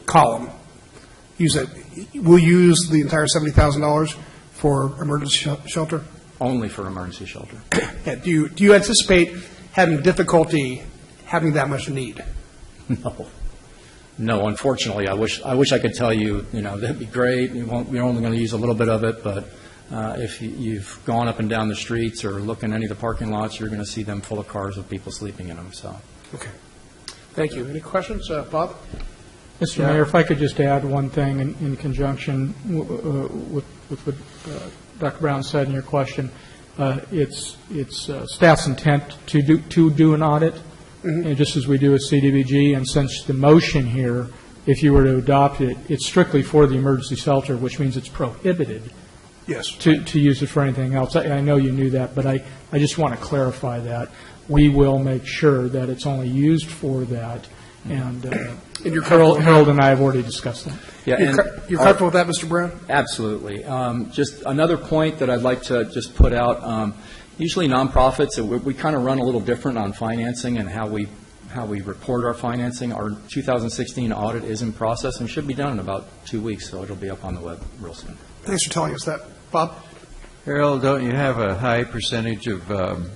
column? We'll use the entire $70,000 for emergency shelter? Only for emergency shelter. Yeah, do you anticipate having difficulty having that much need? No, unfortunately, I wish I could tell you, that'd be great. We're only going to use a little bit of it, but if you've gone up and down the streets or look in any of the parking lots, you're going to see them full of cars with people sleeping in them. So. Okay. Thank you. Any questions, Bob? Mr. Mayor, if I could just add one thing in conjunction with what Dr. Brown said in your question. It's staff's intent to do an audit, and just as we do with CDBG, and since the motion here, if you were to adopt it, it's strictly for the emergency shelter, which means it's prohibited Yes. To use it for anything else. I know you knew that, but I just want to clarify that. We will make sure that it's only used for that, and Harold and I have already discussed that. Yeah, You're comfortable with that, Mr. Brown? Absolutely. Just another point that I'd like to just put out, usually nonprofits, we kind of run a little different on financing and how we report our financing. Our 2016 audit is in process and should be done in about 2 weeks, so it'll be up on the web real soon. Thanks for telling us that. Bob? Harold, don't you have a high percentage of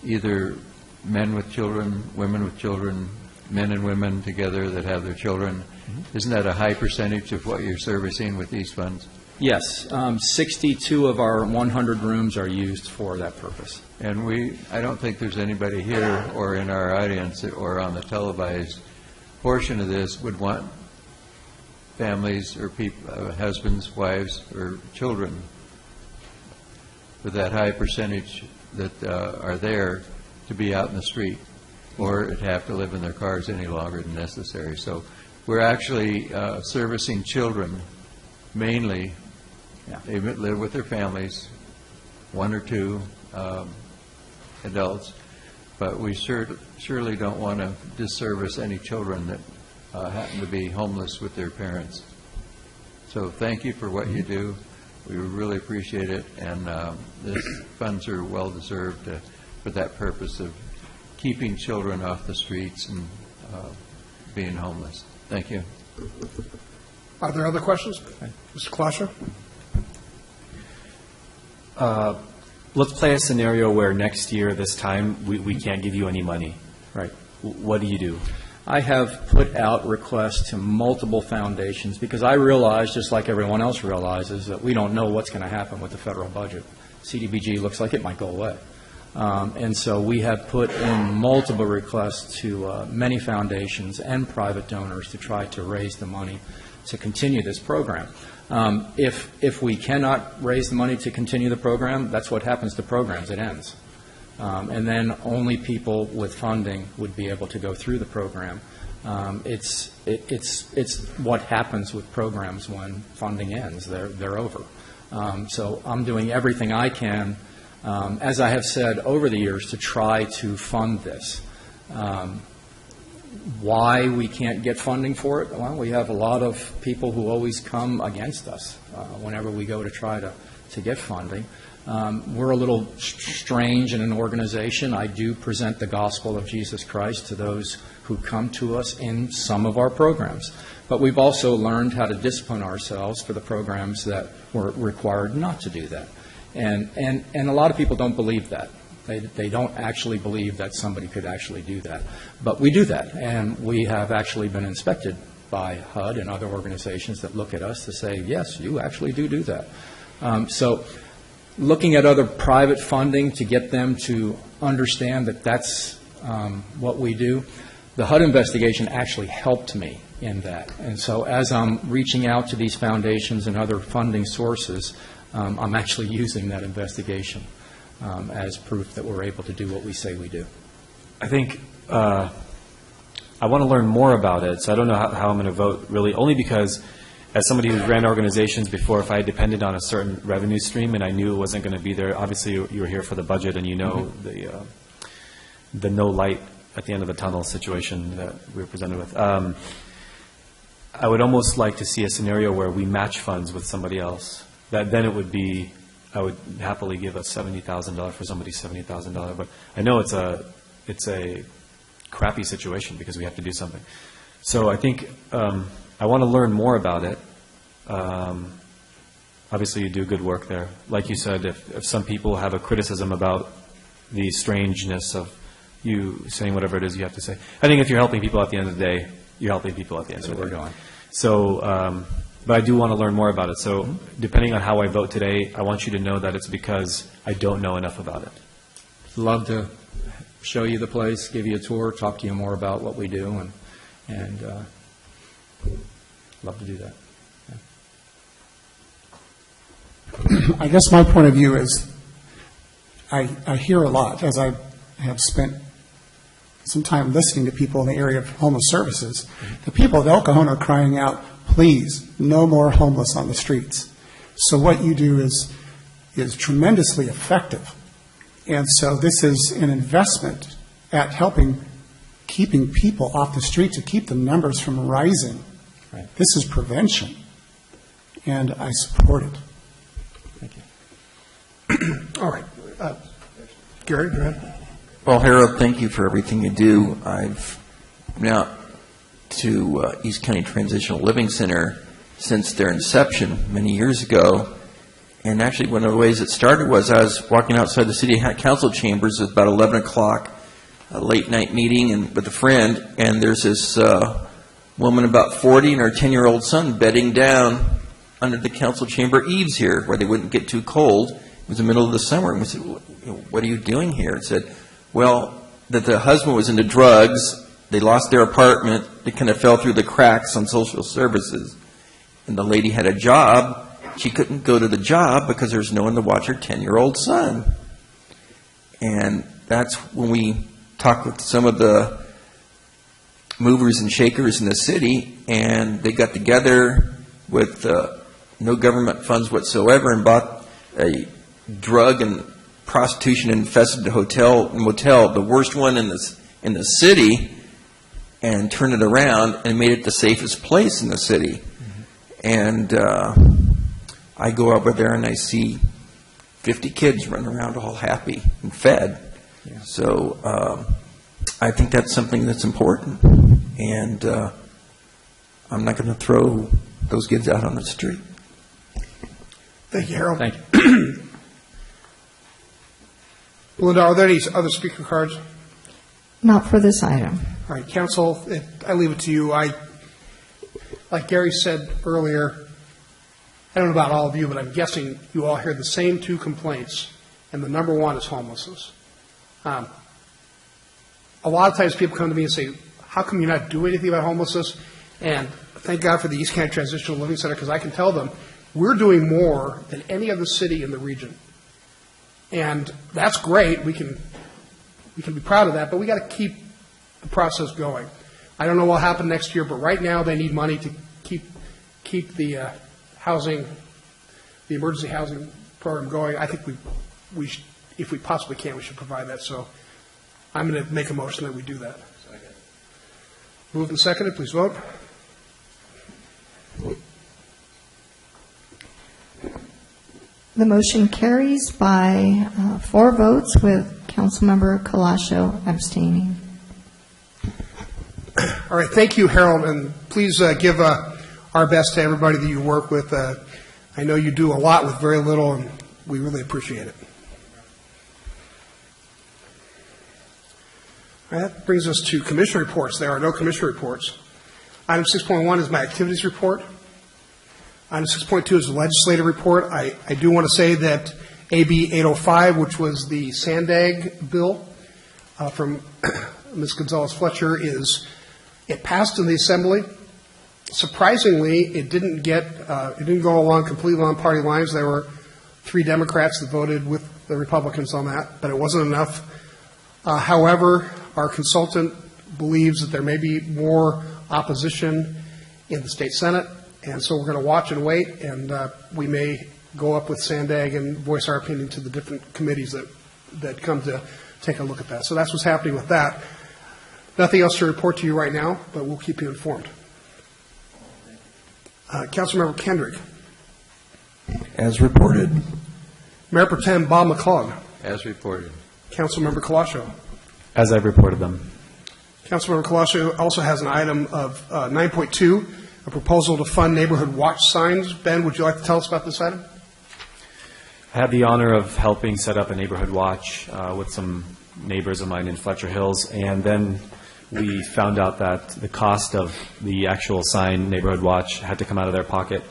either men with children, women with children, men and women together that have their children? Mm-hmm. Isn't that a high percentage of what you're servicing with these funds? Yes. 62 of our 100 rooms are used for that purpose. And I don't think there's anybody here or in our audience or on the televised portion of this would want families or people, husbands, wives, or children with that high percentage that are there to be out in the street or to have to live in their cars any longer than necessary. So we're actually servicing children mainly. Yeah. They live with their families, 1 or 2 adults, but we surely don't want to disservice any children that happen to be homeless with their parents. So thank you for what you do. We really appreciate it, and these funds are well deserved for that purpose of keeping children off the streets and being homeless. Thank you. Are there other questions? Mr. Klasher? Let's play a scenario where next year, this time, we can't give you any money. Right. What do you do? I have put out requests to multiple foundations because I realize, just like everyone else realizes, that we don't know what's going to happen with the federal budget. CDBG looks like it might go away. And so we have put in multiple requests to many foundations and private donors to try to raise the money to continue this program. If we cannot raise the money to continue the program, that's what happens to programs. It ends. And then only people with funding would be able to go through the program. It's what happens with programs when funding ends. They're over. So I'm doing everything I can, as I have said over the years, to try to fund this. Why we can't get funding for it? Well, we have a lot of people who always come against us whenever we go to try to get funding. We're a little strange in an organization. I do present the gospel of Jesus Christ to those who come to us in some of our programs. But we've also learned how to discipline ourselves for the programs that were required not to do that. And a lot of people don't believe that. They don't actually believe that somebody could actually do that. But we do that, and we have actually been inspected by HUD and other organizations that look at us to say, yes, you actually do that. So looking at other private funding to get them to understand that that's what we do, the HUD investigation actually helped me in that. And so as I'm reaching out to these foundations and other funding sources, I'm actually using that investigation as proof that we're able to do what we say we do. I think I want to learn more about it, so I don't know how I'm going to vote, really, only because as somebody who's ran organizations before, if I depended on a certain revenue stream and I knew it wasn't going to be there, obviously you were here for the budget and you know the no light at the end of the tunnel situation that we were presented with. I would almost like to see a scenario where we match funds with somebody else. Then it would be, I would happily give us $70,000 for somebody's $70,000. But I know it's a crappy situation because we have to do something. So I think I want to learn more about it. Obviously, you do good work there. Like you said, if some people have a criticism about the strangeness of you saying whatever it is you have to say, I think if you're helping people at the end of the day, you're helping people at the end of the day. That's where we're going. So, but I do want to learn more about it. So depending on how I vote today, I want you to know that it's because I don't know enough about it. Love to show you the place, give you a tour, talk to you more about what we do, and love to do that. Yeah. I guess my point of view is I hear a lot, as I have spent some time listening to people in the area of homeless services. The people of El Cajon are crying out, please, no more homeless on the streets. So what you do is tremendously effective. And so this is an investment at keeping people off the street to keep the numbers from rising. Right. This is prevention, and I support it. Thank you. All right. Gary, go ahead. Well, Harold, thank you for everything you do. I've been out to East County Transitional Living Center since their inception many years ago. And actually, one of the ways it started was I was walking outside the city council chambers at about 11 o'clock, a late-night meeting with a friend, and there's this woman about 40 and her 10-year-old son bedding down under the council chamber eaves here where they wouldn't get too cold. It was the middle of the summer. And we said, what are you doing here? It said, well, that the husband was into drugs, they lost their apartment, they kind of fell through the cracks on social services, and the lady had a job. She couldn't go to the job because there's no one to watch her 10-year-old son. And that's when we talked with some of the movers and shakers in the city, and they got together with no government funds whatsoever and bought a drug and prostitution-infested motel, the worst one in the city, and turned it around and made it the safest place in the city. And I go over there and I see 50 kids running around all happy and fed. Yeah. So I think that's something that's important. And I'm not going to throw those kids out on the street. Thank you, Harold. Thank you. Belinda, are there any other speaker cards? Not for this item. All right, council, I leave it to you. Like Gary said earlier, I don't know about all of you, but I'm guessing you all hear the same two complaints, and the number one is homelessness. A lot of times people come to me and say, how come you're not doing anything about homelessness? And thank God for the East County Transitional Living Center, because I can tell them we're doing more than any other city in the region. And that's great. We can be proud of that, but we got to keep the process going. I don't know what will happen next year, but right now they need money to keep the housing, the emergency housing program going. I think we should, if we possibly can, we should provide that. So I'm going to make a motion that we do that. Second. Moved and seconded. Please vote. The motion carries by 4 votes with Councilmember Colascio abstaining. All right. Thank you, Harold, and please give our best to everybody that you work with. I know you do a lot with very little, and we really appreciate it. All right, that brings us to commission reports. There are no commission reports. Item 6.1 is my activities report. Item 6.2 is the legislative report. I do want to say that AB 805, which was the Sandag bill from Ms. Gonzalez-Fletcher, it passed in the Assembly. Surprisingly, it didn't go along completely along party lines. There were 3 Democrats that voted with the Republicans on that, but it wasn't enough. However, our consultant believes that there may be more opposition in the state Senate, and so we're going to watch and wait, and we may go up with Sandag and voice our opinion to the different committees that come to take a look at that. So that's what's happening with that. Nothing else to report to you right now, but we'll keep you informed. Councilmember Kendrick. As reported. Mayor Pro Tem Bob McClung. As reported. Councilmember Colascio. As I've reported them. Councilmember Colascio also has an item of 9.2, a proposal to fund neighborhood watch signs. Ben, would you like to tell us about this item? I had the honor of helping set up a neighborhood watch with some neighbors of mine in Fletcher Hills, and then we found out that the cost of the actual sign neighborhood watch had to come out of their pocket.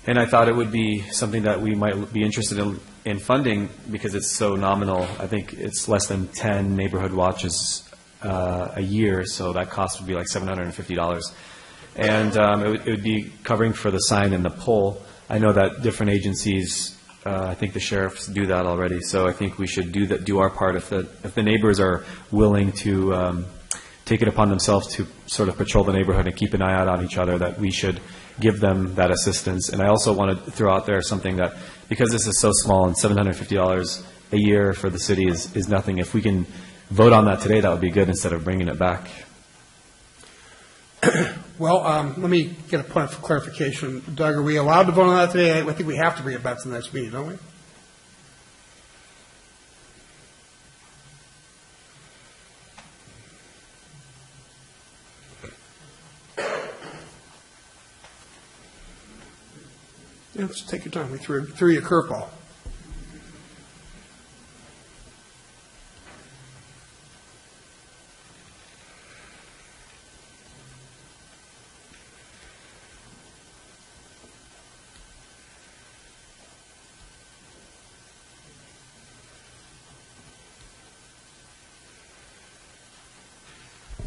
And I thought it would be something that we might be interested in funding because it's so nominal. I think it's less than 10 neighborhood watches a year, so that cost would be like $750. And it would be covering for the sign and the pole. I know that different agencies, I think the sheriffs do that already, so I think we should do our part. If the neighbors are willing to take it upon themselves to sort of patrol the neighborhood and keep an eye out on each other, that we should give them that assistance. And I also want to throw out there something that, because this is so small and $750 a year for the city is nothing, if we can vote on that today, that would be good instead of bringing it back. Well, let me get a point of clarification. Doug, are we allowed to vote on that today? I think we have to bring it back to the next meeting, don't we? Yeah, let's take your time. We threw you a curveball.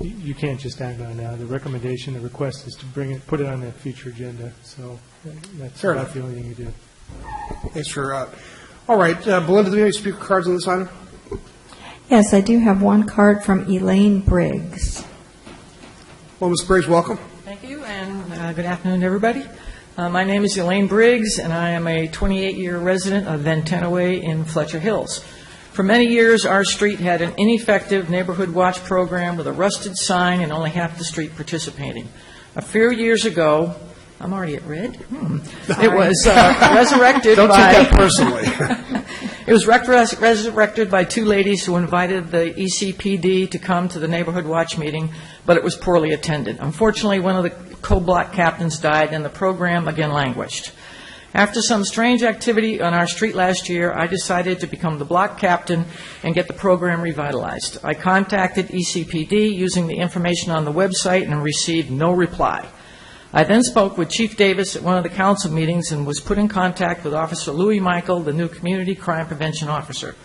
You can't just act on it now. The recommendation, the request is to put it on the future agenda. So that's Fair about enough. the only thing you do. Thanks for, all right, Belinda, do we have any speaker cards on this item? Yes, I do have one card from Elaine Briggs. Well, Ms. Briggs, welcome. Thank you, and good afternoon, everybody. My name is Elaine Briggs, and I am a 28-year resident of Ventenaway in Fletcher Hills. For many years, our street had an ineffective neighborhood watch program with a rusted sign and only half the street participating. A few years ago, I'm already at red? It was resurrected Don't by... take that personally. It was resurrected by two ladies who invited the ECPD to come to the neighborhood watch meeting, but it was poorly attended. Unfortunately, one of the co-block captains died, and the program again languished. After some strange activity on our street last year, I decided to become the block captain and get the program revitalized. I contacted ECPD using the information on the website and received no reply. I then spoke with Chief Davis at one of the council meetings and was put in contact with Officer Louis Michael, the new Community Crime Prevention Officer.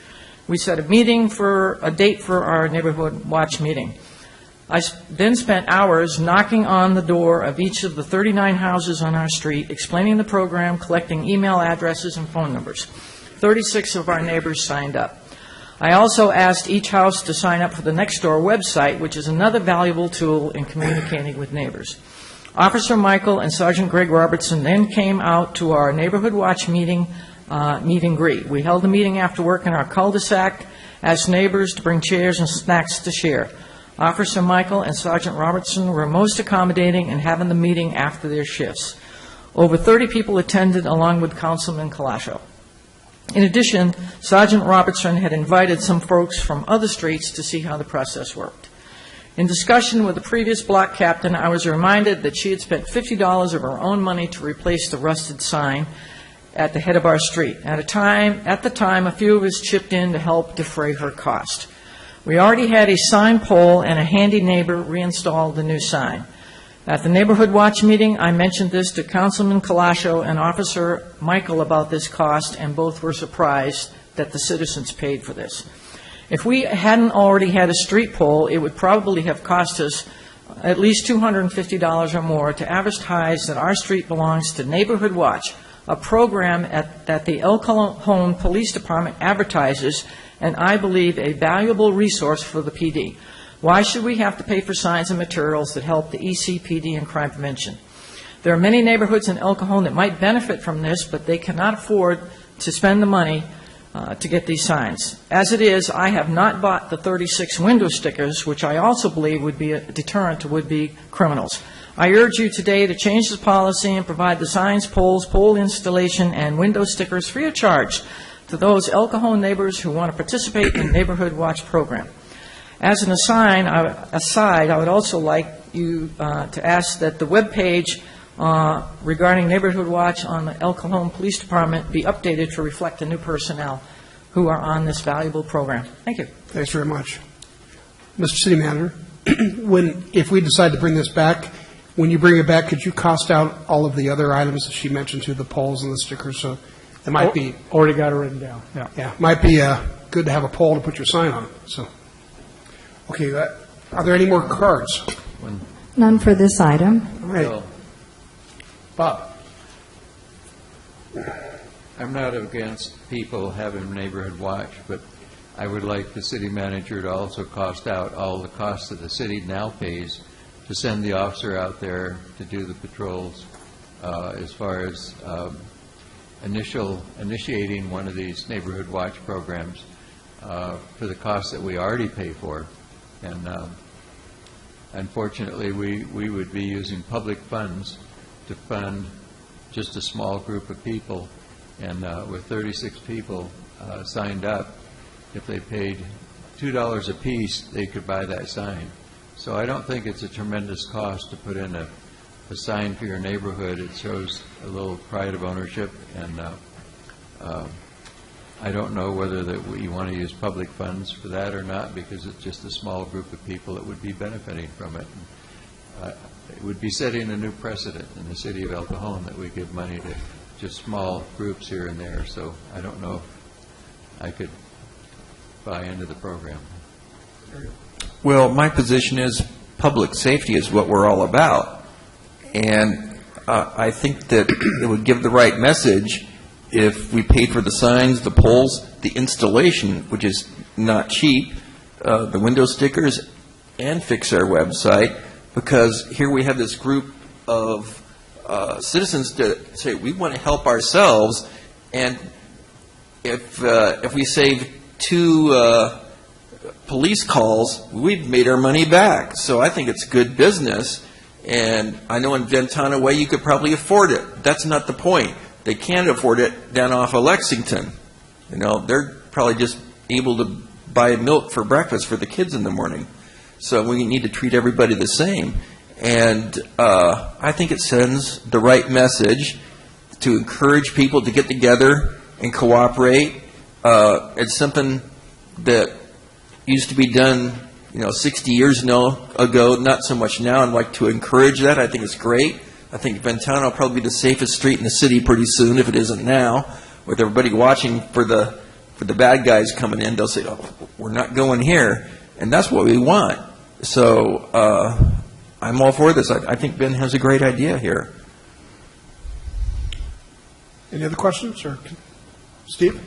We set a date for our neighborhood watch meeting. I then spent hours knocking on the door of each of the 39 houses on our street, explaining the program, collecting email addresses and phone numbers. 36 of our neighbors signed up. I also asked each house to sign up for the Nextdoor website, which is another valuable tool in communicating with neighbors. Officer Michael and Sergeant Greg Robertson then came out to our neighborhood watch meet and greet. We held the meeting after work in our cul-de-sac, asked neighbors to bring chairs and snacks to share. Officer Michael and Sergeant Robertson were most accommodating in having the meeting after their shifts. Over 30 people attended, along with Councilman Cajon. In addition, Sergeant Robertson had invited some folks from other streets to see how the process worked. In discussion with the previous block captain, I was reminded that she had spent $50 of her own money to replace the rusted sign at the head of our street. At the time, a few of us chipped in to help defray her cost. We already had a sign pole, and a handy neighbor reinstalled the new sign. At the neighborhood watch meeting, I mentioned this to Councilman Calascio and Officer Michael about this cost, and both were surprised that the citizens paid for this. If we hadn't already had a street pole, it would probably have cost us at least $250 or more to advertise that our street belongs to Neighborhood Watch, a program that the El Cajon Police Department advertises, and I believe a valuable resource for the PD. Why should we have to pay for signs and materials that help the ECPD in crime prevention? There are many neighborhoods in El Cajon that might benefit from this, but they cannot afford to spend the money to get these signs. As it is, I have not bought the 36 window stickers, which I also believe would be a deterrent to would-be criminals. I urge you today to change the policy and provide the signs, poles, pole installation, and window stickers free of charge to those El Cajon neighbors who want to participate in the Neighborhood Watch program. As an aside, I would also like you to ask that the webpage regarding Neighborhood Watch on the El Cajon Police Department be updated to reflect the new personnel who are on this valuable program. Thank you. Thanks very much. Mr. City Manager, if we decide to bring this back, when you bring it back, could you cost out all of the other items that she mentioned, to the poles and the stickers? So it might be already got it written down. Yeah, might be good to have a pole to put your sign on. So, okay, are there any more cards? None for this item. All right, Bob. I'm not against people having neighborhood watch, but I would like the city manager to also cost out all the costs that the city now pays to send the officer out there to do the patrols, as far as initiating one of these neighborhood watch programs for the costs that we already pay for. And unfortunately, we would be using public funds to fund just a small group of people. And with 36 people signed up, if they paid $2 a piece, they could buy that sign. So I don't think it's a tremendous cost to put in a sign for your neighborhood. It shows a little pride of ownership, and I don't know whether that we want to use public funds for that or not, because it's just a small group of people that would be benefiting from it. It would be setting a new precedent in the city of El Cajon that we give money to just small groups here and there. So I don't know if I could buy into the program. Well, my position is public safety is what we're all about. And I think that it would give the right message if we paid for the signs, the poles, the installation, which is not cheap, the window stickers, and fix our website, because here we have this group of citizens that say we want to help ourselves, and if we save 2 police calls, we've made our money back. So I think it's good business, and I know in Ventana Way you could probably afford it. That's not the point. They can't afford it down off of Lexington. You know, they're probably just able to buy milk for breakfast for the kids in the morning. So we need to treat everybody the same. And I think it sends the right message to encourage people to get together and cooperate. It's something that used to be done, 60 years ago, not so much now. I'd like to encourage that. I think it's great. I think Ventana will probably be the safest street in the city pretty soon, if it isn't now, with everybody watching for the bad guys coming in. They'll say, "Oh, we're not going here," and that's what we want. So I'm all for this. I think Ben has a great idea here. Any other questions, or Steve?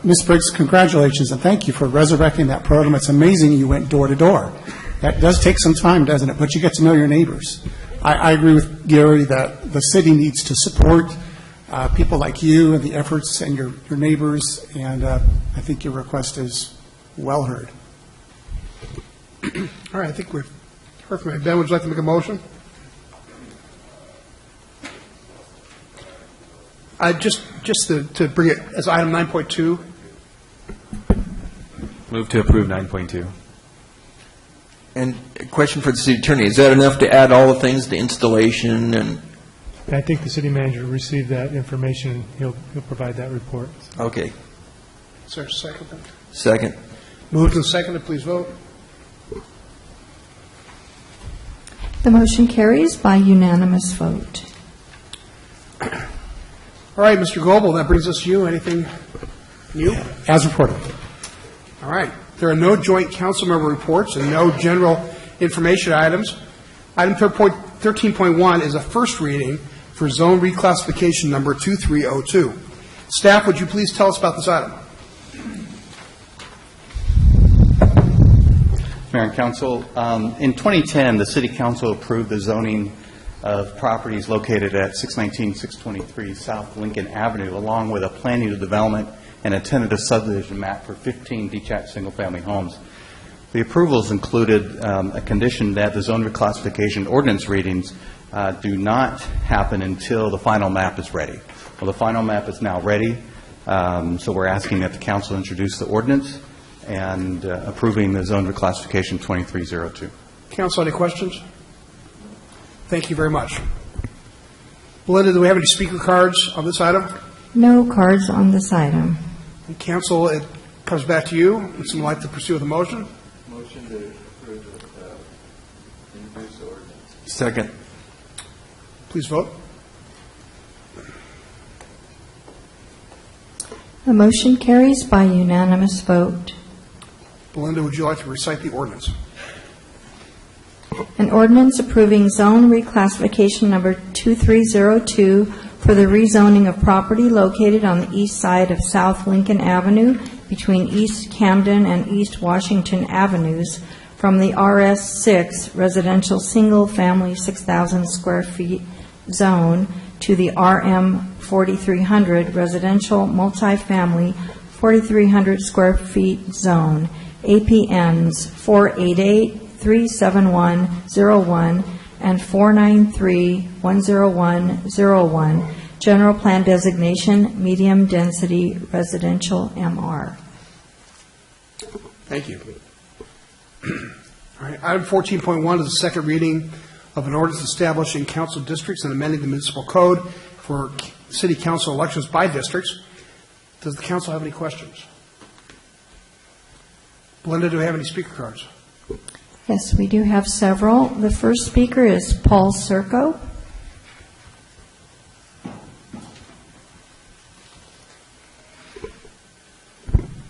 Ms. Briggs, congratulations, and thank you for resurrecting that program. It's amazing you went door to door. That does take some time, doesn't it? But you get to know your neighbors. I agree with Gary that the city needs to support people like you and the efforts and your neighbors, and I think your request is well heard. All right, I think we've heard from you. Ben, would you like to make a motion? Just to bring it as item 9.2. Move to approve 9.2. And a question for the city attorney, is that enough to add all the things, the installation and? I think the city manager received that information, and he'll provide that report. Okay. Is there a second then? Second. Moved and seconded, please vote. The motion carries by unanimous vote. All right, Mr. Goebel, that brings us to you. Anything new? As reported. All right. There are no joint council member reports and no general information items. Item 13.1 is a first reading for zone reclassification number 2302. Staff, would you please tell us about this item? Mayor and Council, in 2010, the City Council approved the zoning of properties located at 619-623 South Lincoln Avenue, along with a plan unit development and a tentative subdivision map for 15 detached single-family homes. The approvals included a condition that the zone reclassification ordinance readings do not happen until the final map is ready. Well, the final map is now ready, so we're asking that the council introduce the ordinance and approving the zone reclassification 2302. Council, any questions? Thank you very much. Belinda, do we have any speaker cards on this item? No cards on this item. And Council, it comes back to you. Would someone like to pursue with a motion? Motion to approve the introduce ordinance. Second. Please vote. The motion carries by unanimous vote. Belinda, would you like to recite the ordinance? An ordinance approving zone reclassification number 2302 for the rezoning of property located on the east side of South Lincoln Avenue, between East Camden and East Washington Avenues from the RS6 residential single-family 6,000 square feet zone to the RM 4300 residential multifamily 4,300 square feet zone, APNs 488-37101 and 493-10101, general plan designation, medium density residential MR. Thank you. All right, item 14.1 is the second reading of an ordinance establishing council districts and amending the municipal code for city council elections by districts. Does the council have any questions? Belinda, do we have any speaker cards? Yes, we do have several. The first speaker is Paul Serco.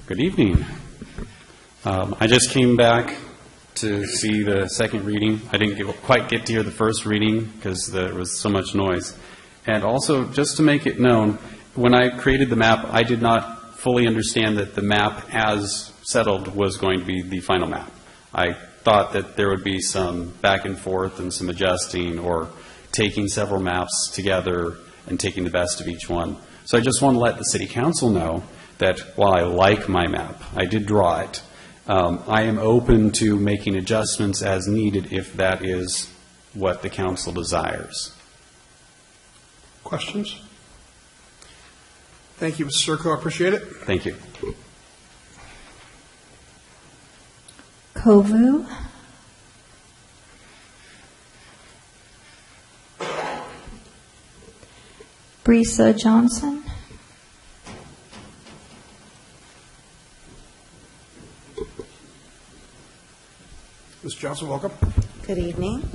Good evening. I just came back to see the second reading. I didn't quite get to hear the first reading because there was so much noise. And also, just to make it known, when I created the map, I did not fully understand that the map as settled was going to be the final map. I thought that there would be some back and forth and some adjusting or taking several maps together and taking the best of each one. So I just want to let the City Council know that while I like my map, I did draw it, I am open to making adjustments as needed if that is what the council desires. Questions? Thank you, Mr. Serco. I appreciate it. Thank you. Kovu. Brisa Johnson. Ms. Johnson, welcome. Good evening,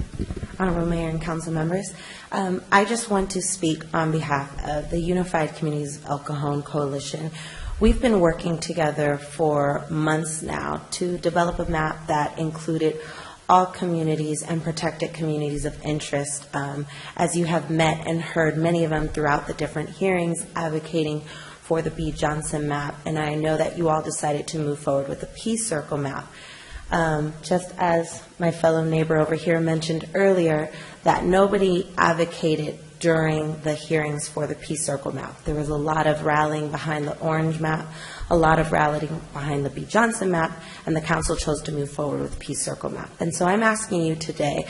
Honorable Mayor and Council members. I just want to speak on behalf of the Unified Communities of El Cajon Coalition. We've been working together for months now to develop a map that included all communities and protected communities of interest. As you have met and heard many of them throughout the different hearings advocating for the B. Johnson map, and I know that you all decided to move forward with the P. Circle map. Just as my fellow neighbor over here mentioned earlier, that nobody advocated during the hearings for the P Circle map. There was a lot of rallying behind the orange map, a lot of rallying behind the B Johnson map, and the council chose to move forward with the P Circle map. And so I'm asking you today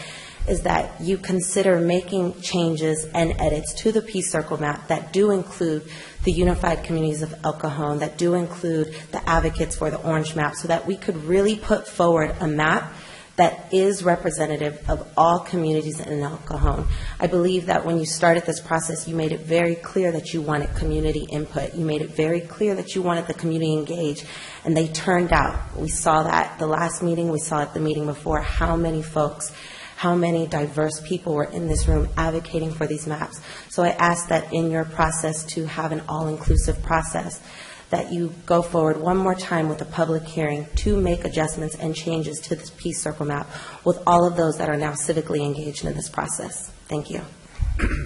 is that you consider making changes and edits to the P Circle map that do include the Unified Communities of El Cajon, that do include the advocates for the orange map, so that we could really put forward a map that is representative of all communities in El Cajon. I believe that when you started this process, you made it very clear that you wanted community input. You made it very clear that you wanted the community engaged, and they turned out. We saw that at the last meeting. We saw at the meeting before how many folks, how many diverse people were in this room advocating for these maps. So I ask that in your process to have an all-inclusive process, that you go forward one more time with a public hearing to make adjustments and changes to this Peace Circle map with all of those that are now civically engaged in this process. Thank you.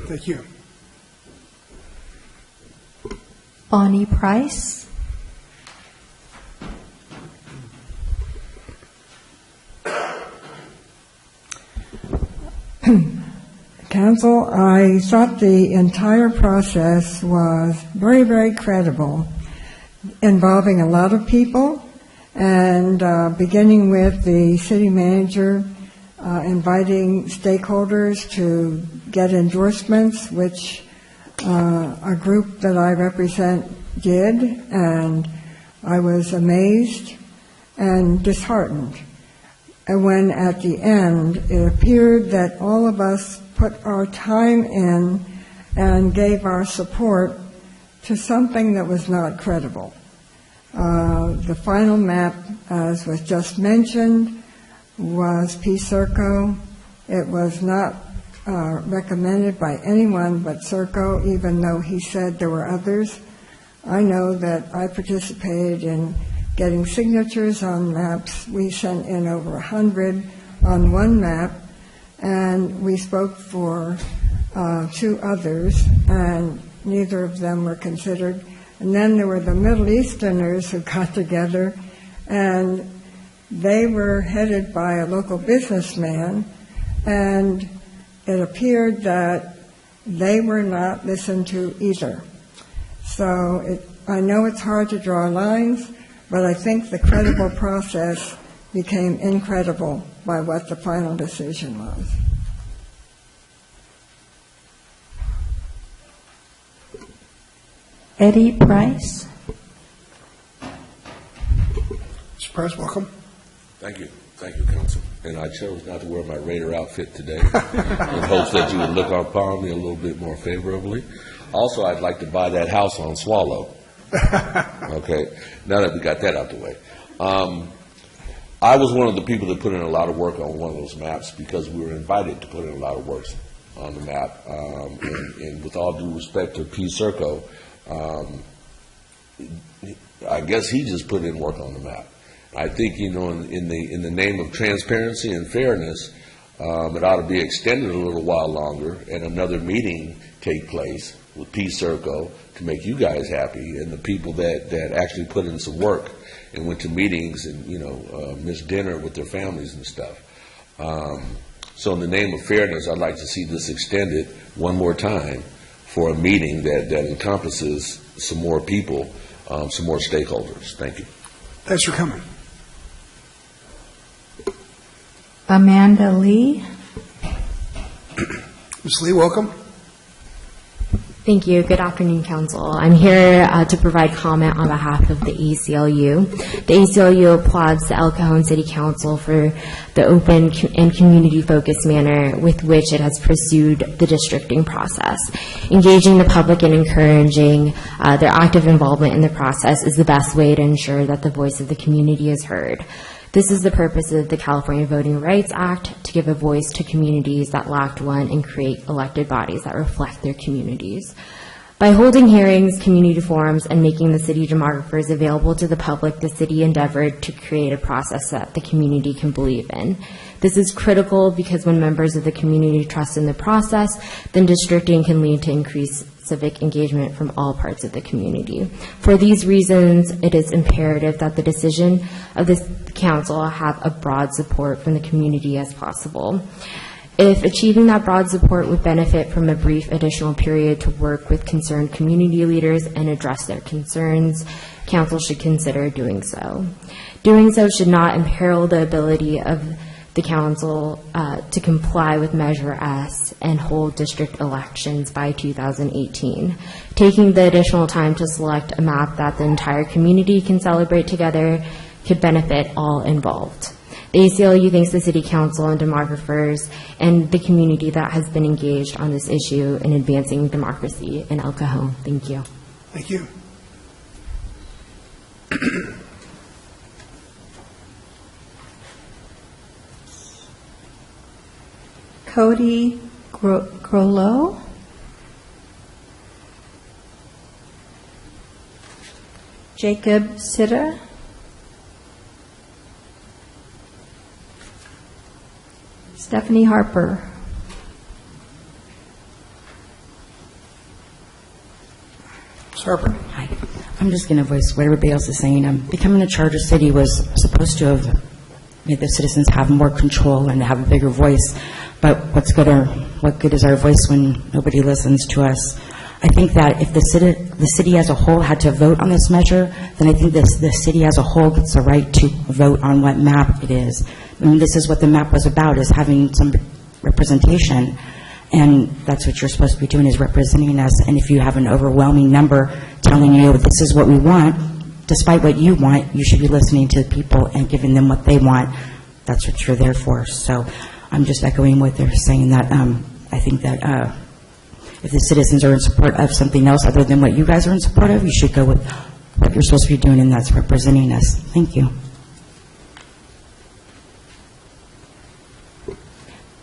Thank you. Bonnie Price. Council, I thought the entire process was very, very credible, involving a lot of people, and beginning with the city manager inviting stakeholders to get endorsements, which a group that I represent did, and I was amazed and disheartened. And when at the end it appeared that all of us put our time in and gave our support to something that was not credible. The final map, as was just mentioned, was P. Serco. It was not recommended by anyone but Serco, even though he said there were others. I know that I participated in getting signatures on maps. We sent in over 100 on one map, and we spoke for 2 others, and neither of them were considered. And then there were the Middle Easterners who got together, and they were headed by a local businessman, and it appeared that they were not listened to either. So I know it's hard to draw lines, but I think the credible process became incredible by what the final decision was. Eddie Price. Mr. Price, welcome. Thank you, Council. And I chose not to wear my Raider outfit today in hopes that you would look upon me a little bit more favorably. Also, I'd like to buy that house on Swallow. Okay, now that we got that out the way. I was one of the people that put in a lot of work on one of those maps because we were invited to put in a lot of work on the map. And with all due respect to P. Serco, I guess he just put in work on the map. I think, in the name of transparency and fairness, it ought to be extended a little while longer and another meeting take place with P. Serco to make you guys happy and the people that actually put in some work and went to meetings and, missed dinner with their families and stuff. So in the name of fairness, I'd like to see this extended one more time for a meeting that encompasses some more people, some more stakeholders. Thank you. Thanks for coming. Amanda Lee. Ms. Lee, welcome. Thank you. Good afternoon, Council. I'm here to provide comment on behalf of the ACLU. The ACLU applauds the El Cajon City Council for the open and community-focused manner with which it has pursued the districting process. Engaging the public and encouraging their active involvement in the process is the best way to ensure that the voice of the community is heard. This is the purpose of the California Voting Rights Act, to give a voice to communities that lacked one and create elected bodies that reflect their communities. By holding hearings, community forums, and making the city demographers available to the public, the city endeavored to create a process that the community can believe in. This is critical because when members of the community trust in the process, then districting can lead to increased civic engagement from all parts of the community. For these reasons, it is imperative that the decision of this council have a broad support from the community as possible. If achieving that broad support would benefit from a brief additional period to work with concerned community leaders and address their concerns, council should consider doing so. Doing so should not imperil the ability of the council to comply with Measure S and hold district elections by 2018. Taking the additional time to select a map that the entire community can celebrate together could benefit all involved. The ACLU thanks the City Council and demographers and the community that has been engaged on this issue in advancing democracy in El Cajon. Thank you. Thank you. Cody Grollo. Jacob Sitter. Stephanie Harper. Ms. Harper. Hi. I'm just going to voice what everybody else is saying. Becoming a charter city was supposed to have made the citizens have more control and have a bigger voice. But what good is our voice when nobody listens to us? I think that if the city as a whole had to vote on this measure, then I think the city as a whole gets the right to vote on what map it is. I mean, this is what the map was about, is having some representation. And that's what you're supposed to be doing, is representing us. And if you have an overwhelming number telling you this is what we want, despite what you want, you should be listening to the people and giving them what they want. That's what you're there for. So I'm just echoing what they're saying, that I think that if the citizens are in support of something else other than what you guys are in support of, you should go with what you're supposed to be doing, and that's representing us. Thank you.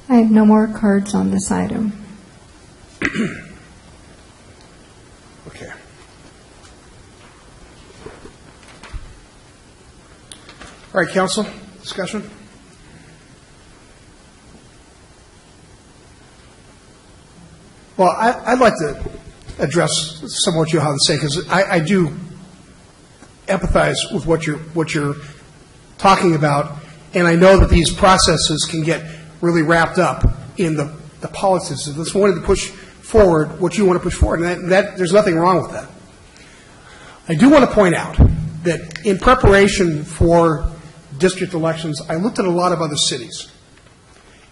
I have no more cards on this item. Okay. All right, council, discussion? Well, I'd like to address some of what you have to say, because I do empathize with what you're talking about, and I know that these processes can get really wrapped up in the politics. If it's wanting to push forward what you want to push forward, and that there's nothing wrong with that. I do want to point out that in preparation for district elections, I looked at a lot of other cities,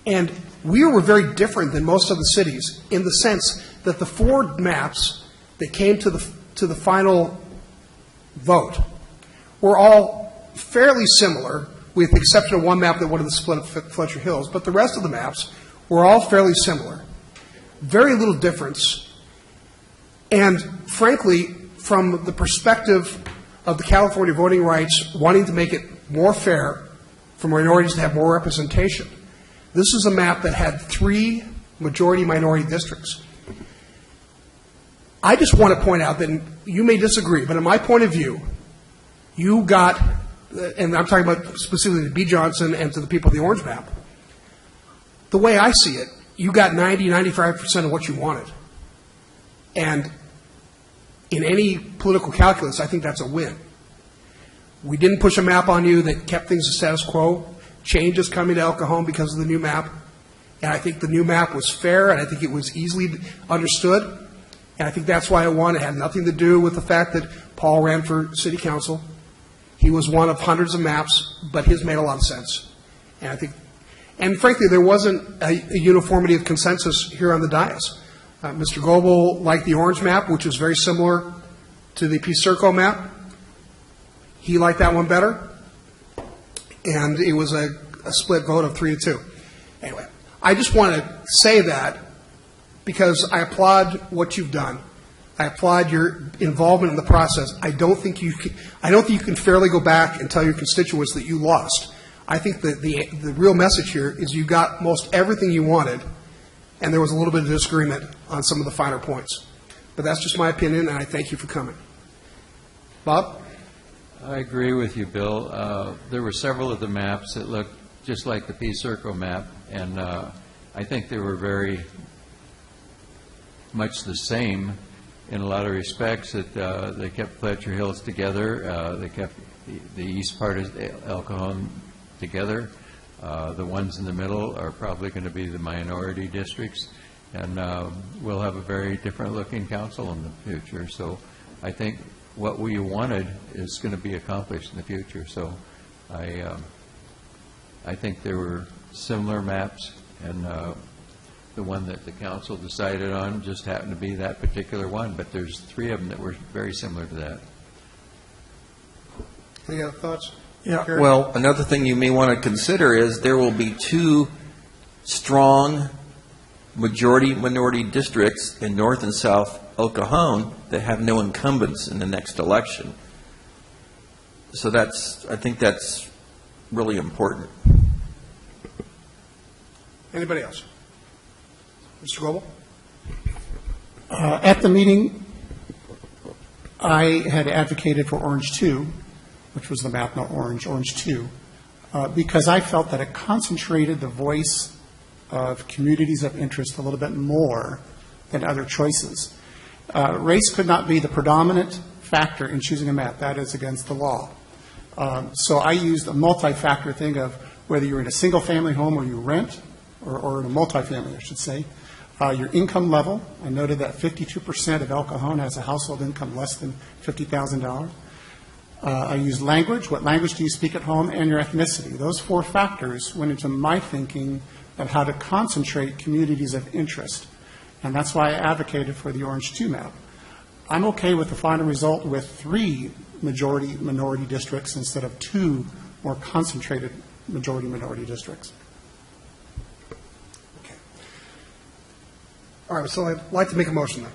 and we were very different than most of the cities in the sense that the 4 maps that came to the final vote were all fairly similar, with the exception of one map that wanted to split up Fletcher Hills, but the rest of the maps were all fairly similar. Very little difference. And frankly, from the perspective of the California voting rights wanting to make it more fair for minorities to have more representation, this is a map that had 3 majority-minority districts. I just want to point out that you may disagree, but in my point of view, you got, and I'm talking about specifically to B. Johnson and to the people of the orange map, the way I see it, you got 95% of what you wanted. And in any political calculus, I think that's a win. We didn't push a map on you that kept things the status quo. Change is coming to El Cajon because of the new map. And I think the new map was fair, and I think it was easily understood. And I think that's why I won. It had nothing to do with the fact that Paul ran for city council. He was one of hundreds of maps, but his made a lot of sense. And I think, and frankly, there wasn't a uniformity of consensus here on the dais. Mr. Goebel liked the orange map, which is very similar to the Peace Circle map. He liked that one better. And it was a split vote of 3-2. Anyway, I just want to say that because I applaud what you've done. I applaud your involvement in the process. I don't think you can fairly go back and tell your constituents that you lost. I think that the real message here is you got most everything you wanted, and there was a little bit of disagreement on some of the finer points. But that's just my opinion, and I thank you for coming. Bob? I agree with you, Bill. There were several of the maps that looked just like the Peace Circle map, and I think they were very much the same in a lot of respects, that they kept Fletcher Hills together, they kept the east part of El Cajon together. The ones in the middle are probably going to be the minority districts, and we'll have a very different looking council in the future. So I think what we wanted is going to be accomplished in the future. So I think there were similar maps, and the one that the council decided on just happened to be that particular one, but there's 3 of them that were very similar to that. Any other thoughts? Yeah. Well, another thing you may want to consider is there will be 2 strong majority-minority districts in North and South El Cajon that have no incumbents in the next election. So I think that's really important. Anybody else? Mr. Goebel? At the meeting, I had advocated for Orange 2, which was the map, not Orange 2, because I felt that it concentrated the voice of communities of interest a little bit more than other choices. Race could not be the predominant factor in choosing a map. That is against the law. So I used a multi-factor thing of whether you're in a single-family home or you rent, or in a multifamily, I should say. Your income level, I noted that 52% of El Cajon has a household income less than $50,000. I used language, what language do you speak at home, and your ethnicity. Those 4 factors went into my thinking of how to concentrate communities of interest. And that's why I advocated for the Orange 2 map. I'm okay with the final result with 3 majority-minority districts instead of 2 more concentrated majority-minority districts. All right, so I'd like to make a motion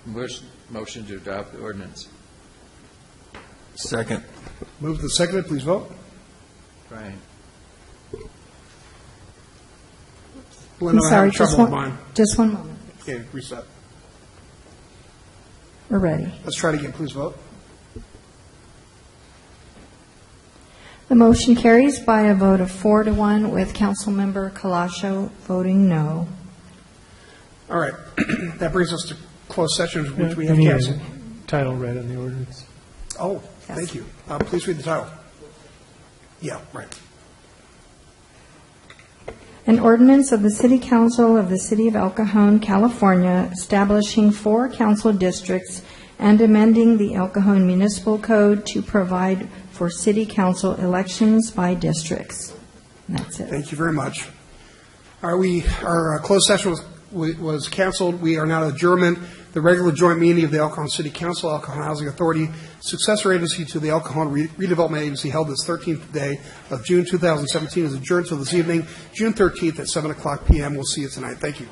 then. Motion to adopt the ordinance. Second. Moved and seconded. Please vote. Brian. Linda, I'm sorry, having trouble with mine. just one moment. Okay, reset. We're ready. Let's try it again. Please vote. The motion carries by a vote of 4-1 with Councilmember Colasso voting no. All right. That brings us to closed sessions, which we We have need a canceled. title read on the ordinance. Oh, thank you. Please read the title. Yeah, right. An ordinance of the City Council of the City of El Cajon, California, establishing 4 council districts and amending the El Cajon Municipal Code to provide for city council elections by districts. And that's it. Thank you very much. Our closed session was canceled. We are now adjournment. The regular joint meeting of the El Cajon City Council, El Cajon Housing Authority, successor agency to the El Cajon Redevelopment Agency, held this 13th day of June 2017, is adjourned till this evening, June 13th at 7 o'clock p.m. We'll see you tonight. Thank you.